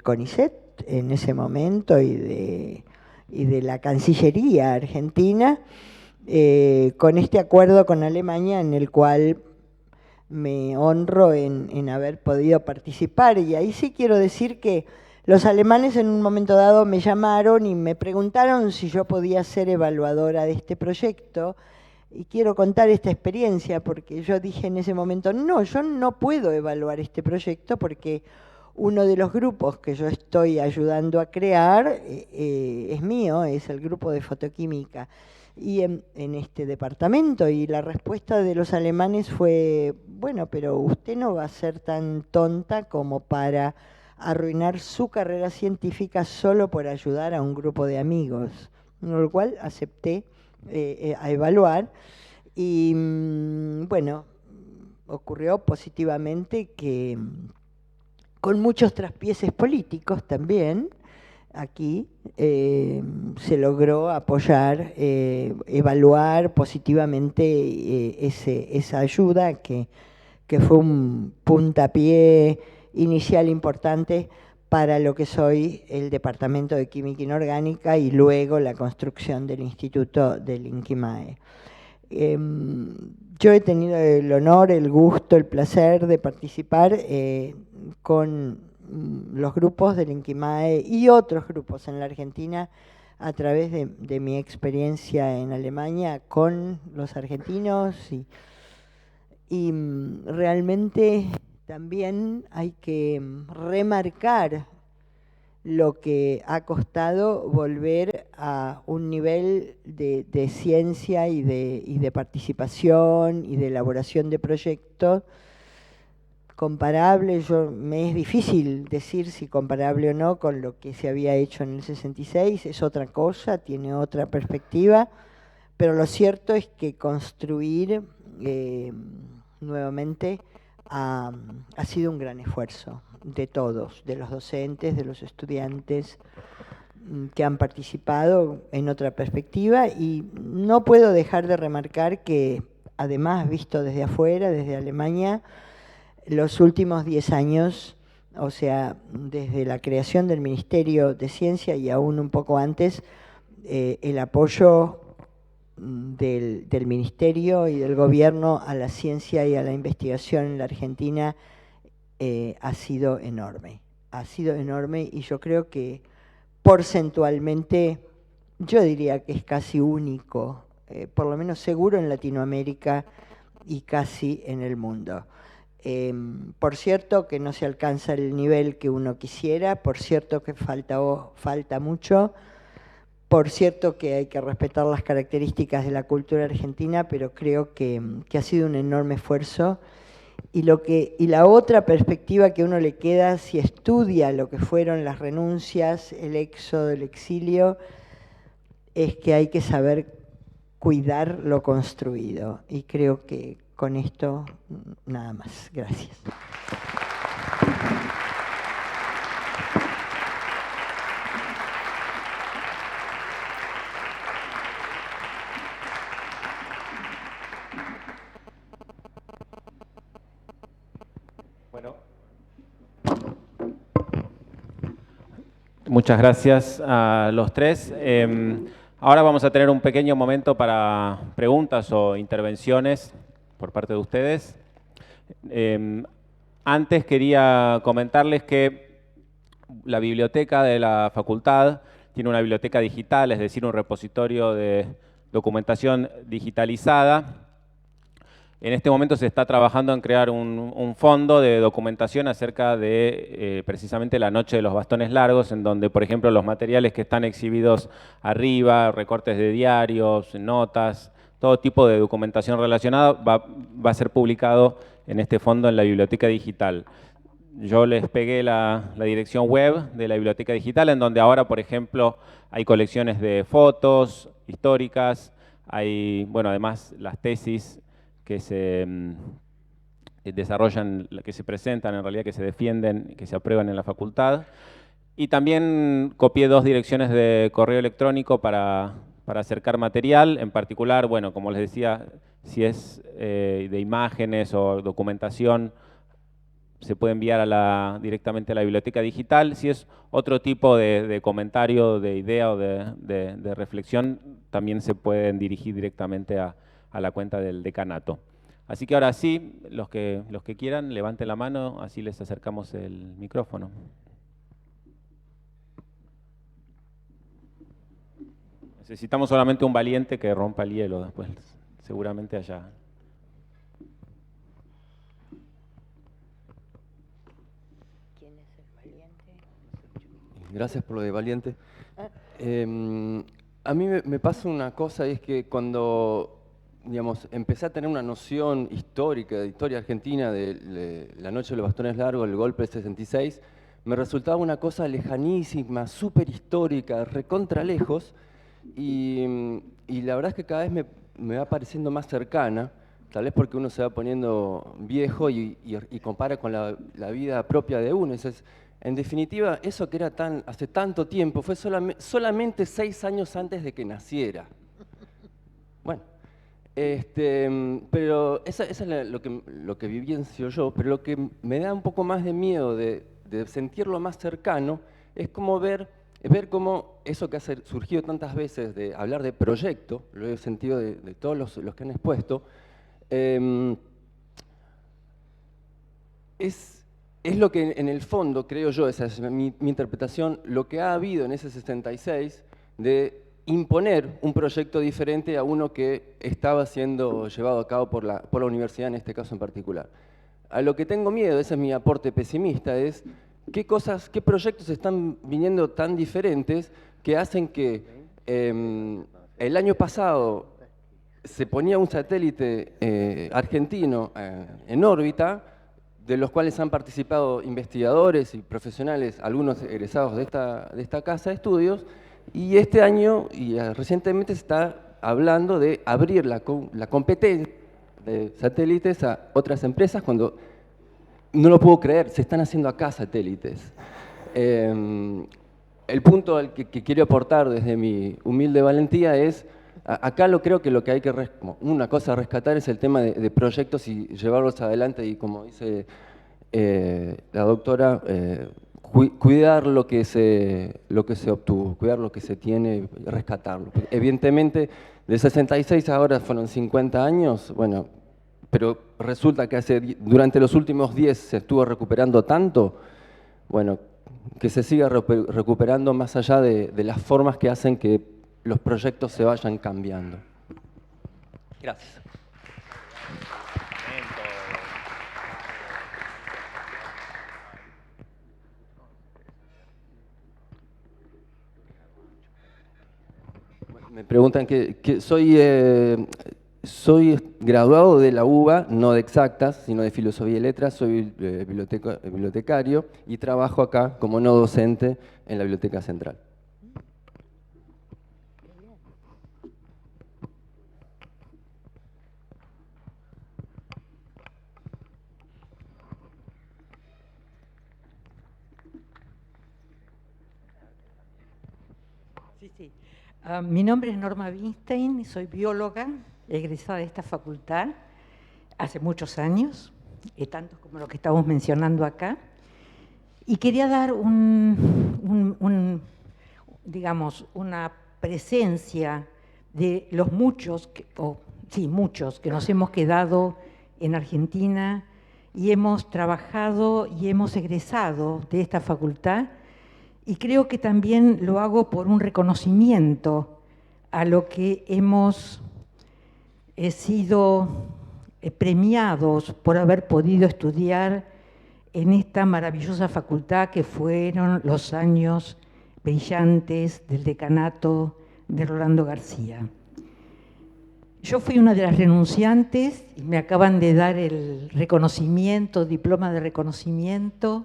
CONICET en ese momento y de la Cancillería argentina, con este acuerdo con Alemania en el cual me honro en haber podido participar. Y ahí sí quiero decir que los alemanes en un momento dado me llamaron y me preguntaron si yo podía ser evaluadora de este proyecto, y quiero contar esta experiencia porque yo dije en ese momento, no, yo no puedo evaluar este proyecto porque uno de los grupos que yo estoy ayudando a crear es mío, es el grupo de fotoquímica y en este departamento, y la respuesta de los alemanes fue, bueno, pero usted no va a ser tan tonta como para arruinar su carrera científica solo por ayudar a un grupo de amigos, con lo cual acepté a evaluar y bueno, ocurrió positivamente que con muchos traspieces políticos también, aquí se logró apoyar, evaluar positivamente esa ayuda que fue un puntapié inicial importante para lo que soy el Departamento de Química Inorgánica y luego la construcción del Instituto del INQUIMAE. Yo he tenido el honor, el gusto, el placer de participar con los grupos del INQUIMAE y otros grupos en la Argentina a través de mi experiencia en Alemania con los argentinos y realmente también hay que remarcar lo que ha costado volver a un nivel de ciencia y de participación y de elaboración de proyectos comparable. Me es difícil decir si comparable o no con lo que se había hecho en el 66, es otra cosa, tiene otra perspectiva, pero lo cierto es que construir nuevamente ha sido un gran esfuerzo de todos, de los docentes, de los estudiantes que han participado en otra perspectiva, y no puedo dejar de remarcar que además, visto desde afuera, desde Alemania, los últimos 10 años, o sea, desde la creación del Ministerio de Ciencia y aún un poco antes, el apoyo del Ministerio y del Gobierno a la ciencia y a la investigación en la Argentina ha sido enorme. Ha sido enorme y yo creo que porcentualmente, yo diría que es casi único, por lo menos seguro en Latinoamérica y casi en el mundo. Por cierto que no se alcanza el nivel que uno quisiera, por cierto que falta mucho, por cierto que hay que respetar las características de la cultura argentina, pero creo que ha sido un enorme esfuerzo. Y la otra perspectiva que uno le queda si estudia lo que fueron las renuncias, el éxodo, el exilio, es que hay que saber cuidar lo construido. Y creo que con esto nada más. Gracias. Muchas gracias a los tres. Ahora vamos a tener un pequeño momento para preguntas o intervenciones por parte de ustedes. Antes quería comentarles que la biblioteca de la facultad tiene una biblioteca digital, es decir, un repositorio de documentación digitalizada. En este momento se está trabajando en crear un fondo de documentación acerca de precisamente la Noche de los Bastones Largos, en donde, por ejemplo, los materiales que están exhibidos arriba, recortes de diarios, notas, todo tipo de documentación relacionada va a ser publicado en este fondo en la biblioteca digital. Yo les pegué la dirección web de la biblioteca digital, en donde ahora, por ejemplo, hay colecciones de fotos históricas, hay, bueno, además las tesis que se desarrollan, que se presentan, en realidad que se defienden, que se aprueban en la facultad. Y también copié 2 direcciones de correo electrónico para acercar material, en particular, bueno, como les decía, si es de imágenes o documentación, se puede enviar directamente a la biblioteca digital. Si es otro tipo de comentario, de idea o de reflexión, también se pueden dirigir directamente a la cuenta del decanato. Así que ahora sí, los que quieran, levanten la mano, así les acercamos el micrófono. Necesitamos solamente un valiente que rompa el hielo después, seguramente allá. ¿Quién es el valiente? Gracias por lo de valiente. A mí me pasa una cosa, y es que cuando, digamos, empecé a tener una noción histórica, de historia argentina, de la Noche de los Bastones Largos, el golpe del 66, me resultaba una cosa lejanísima, súper histórica, recontra lejos, y la verdad es que cada vez me va pareciendo más cercana, tal vez porque uno se va poniendo viejo y compara con la vida propia de uno. Entonces, en definitiva, eso que era hace tanto tiempo fue solamente 6 años antes de que naciera. Bueno, pero eso es lo que vivencio yo, pero lo que me da un poco más de miedo de sentirlo más cercano es como ver cómo eso que ha surgido tantas veces de hablar de proyecto, lo he sentido de todos los que han expuesto, es lo que en el fondo, creo yo, esa es mi interpretación, lo que ha habido en ese 66 de imponer un proyecto diferente a uno que estaba siendo llevado a cabo por la universidad, en este caso en particular. A lo que tengo miedo, ese es mi aporte pesimista, es qué proyectos están viniendo tan diferentes que hacen que el año pasado se ponía un satélite argentino en órbita, de los cuales han participado investigadores y profesionales, algunos egresados de esta casa de estudios, y este año y recientemente se está hablando de abrir la competencia de satélites a otras empresas cuando, no lo puedo creer, se están haciendo acá satélites. El punto al que quiero aportar desde mi humilde valentía es, acá creo que lo que hay que, una cosa a rescatar es el tema de proyectos y llevarlos adelante y, como dice la doctora, cuidar lo que se obtuvo, cuidar lo que se tiene, rescatarlo. Evidentemente, de 66 ahora fueron 50 años, bueno, pero resulta que durante los últimos 10 se estuvo recuperando tanto, bueno, que se siga recuperando más allá de las formas que hacen que los proyectos se vayan cambiando. Gracias. Me preguntan que soy graduado de la UBA, no de Exactas, sino de Filosofía y Letras, soy bibliotecario y trabajo acá como no docente en la Biblioteca Central. Sí. Mi nombre es Norma Winstein, soy bióloga, egresada de esta facultad hace muchos años, tantos como lo que estamos mencionando acá, y quería dar un digamos, una presencia de los muchos, muchos que nos hemos quedado en Argentina y hemos trabajado y hemos egresado de esta facultad, y creo que también lo hago por un reconocimiento a lo que hemos sido premiados por haber podido estudiar en esta maravillosa facultad que fueron los años brillantes del decanato de Rolando García. Yo fui una de las renunciantes y me acaban de dar el reconocimiento, diploma de reconocimiento,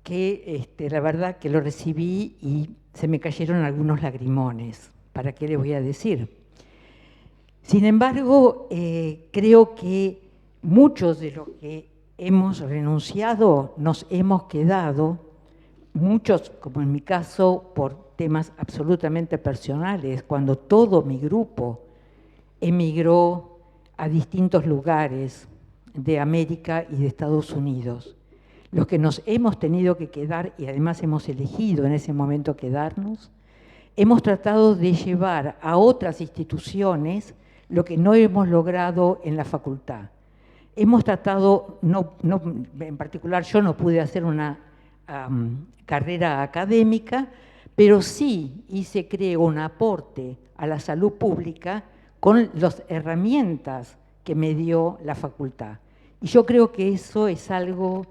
que la verdad que lo recibí y se me cayeron algunos lagrimones. ¿Para qué le voy a decir? Sin embargo, creo que muchos de los que hemos renunciado nos hemos quedado, muchos, como en mi caso, por temas absolutamente personales, cuando todo mi grupo emigró a distintos lugares de América y de Estados Unidos. Los que nos hemos tenido que quedar, y además hemos elegido en ese momento quedarnos, hemos tratado de llevar a otras instituciones lo que no hemos logrado en la facultad. Hemos tratado, en particular yo no pude hacer una carrera académica, pero sí hice, creo, un aporte a la salud pública con las herramientas que me dio la facultad. Y yo creo que eso es algo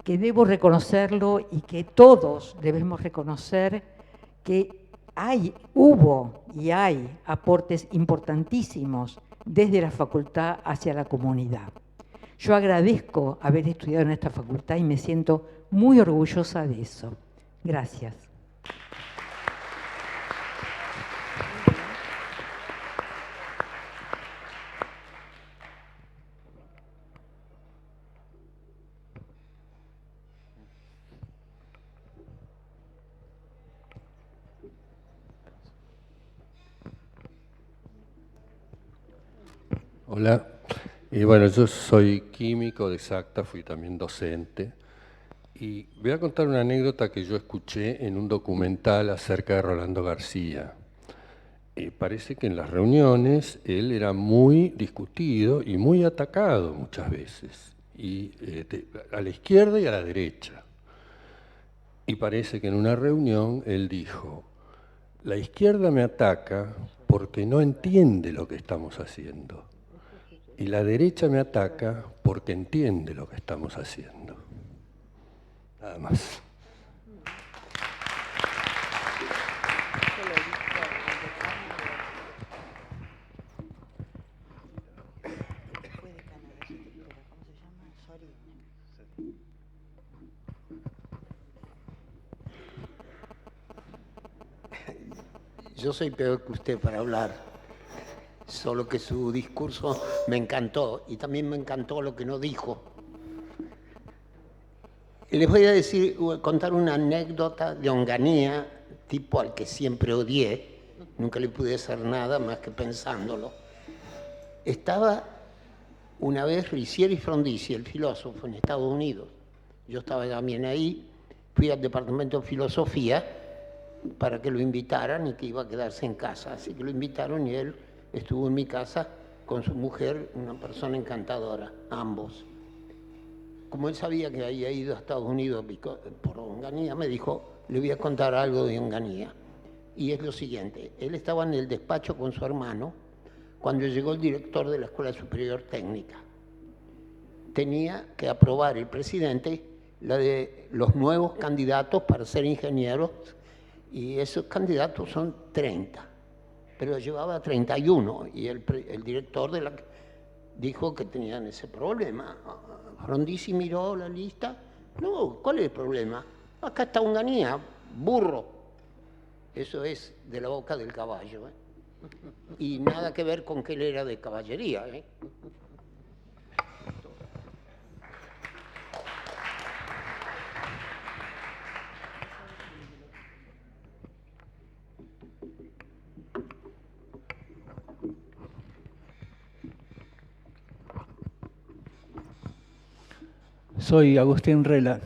que debo reconocerlo y que todos debemos reconocer, que hubo y hay aportes importantísimos desde la facultad hacia la comunidad. Yo agradezco haber estudiado en esta facultad y me siento muy orgullosa de eso. Gracias. Hola, y bueno, yo soy químico de Exacta, fui también docente, y voy a contar una anécdota que yo escuché en un documental acerca de Rolando García. Parece que en las reuniones él era muy discutido y muy atacado muchas veces, y a la izquierda y a la derecha. Y parece que en una reunión él dijo: la izquierda me ataca porque no entiende lo que estamos haciendo. Y la derecha me ataca porque entiende lo que estamos haciendo. Nada más. Yo soy peor que usted para hablar. Solo que su discurso me encantó y también me encantó lo que no dijo. Les voy a contar una anécdota de Onganía, tipo al que siempre odié, nunca le pude hacer nada más que pensándolo. Estaba una vez Ricieri Frondizi, el filósofo, en Estados Unidos. Yo estaba también ahí, fui al departamento de filosofía para que lo invitaran y que iba a quedarse en casa. Así que lo invitaron y él estuvo en mi casa con su mujer, una persona encantadora, ambos. Como él sabía que había ido a Estados Unidos por Onganía, me dijo, le voy a contar algo de Onganía. Y es lo siguiente, él estaba en el despacho con su hermano cuando llegó el director de la Escuela Superior Técnica. Tenía que aprobar el presidente la de los nuevos candidatos para ser ingenieros, y esos candidatos son 30. Pero llevaba 31 y el director dijo que tenían ese problema. Frondizi miró la lista. No, ¿cuál es el problema? Acá está Onganía, burro. Eso es de la boca del caballo. Y nada que ver con que él era de caballería. Soy Agustín Rela.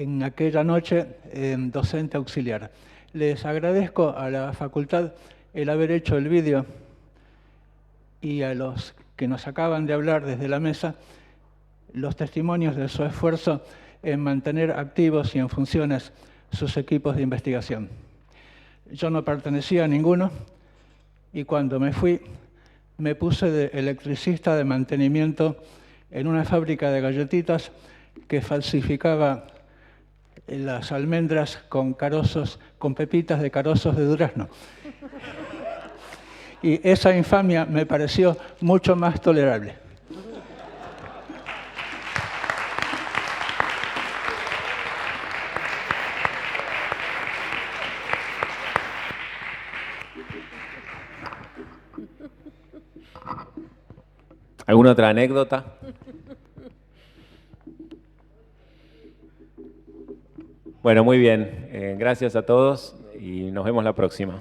en aquella noche docente auxiliar. Les agradezco a la facultad el haber hecho el vídeo y a los que nos acaban de hablar desde la mesa los testimonios de su esfuerzo en mantener activos y en funciones sus equipos de investigación. Yo no pertenecía a ninguno y cuando me fui me puse de electricista de mantenimiento en una fábrica de galletitas que falsificaba las almendras con carozos, con pepitas de carozos de durazno. Y esa infamia me pareció mucho más tolerable. ¿Alguna otra anécdota? Bueno, muy bien. Gracias a todos y nos vemos la próxima.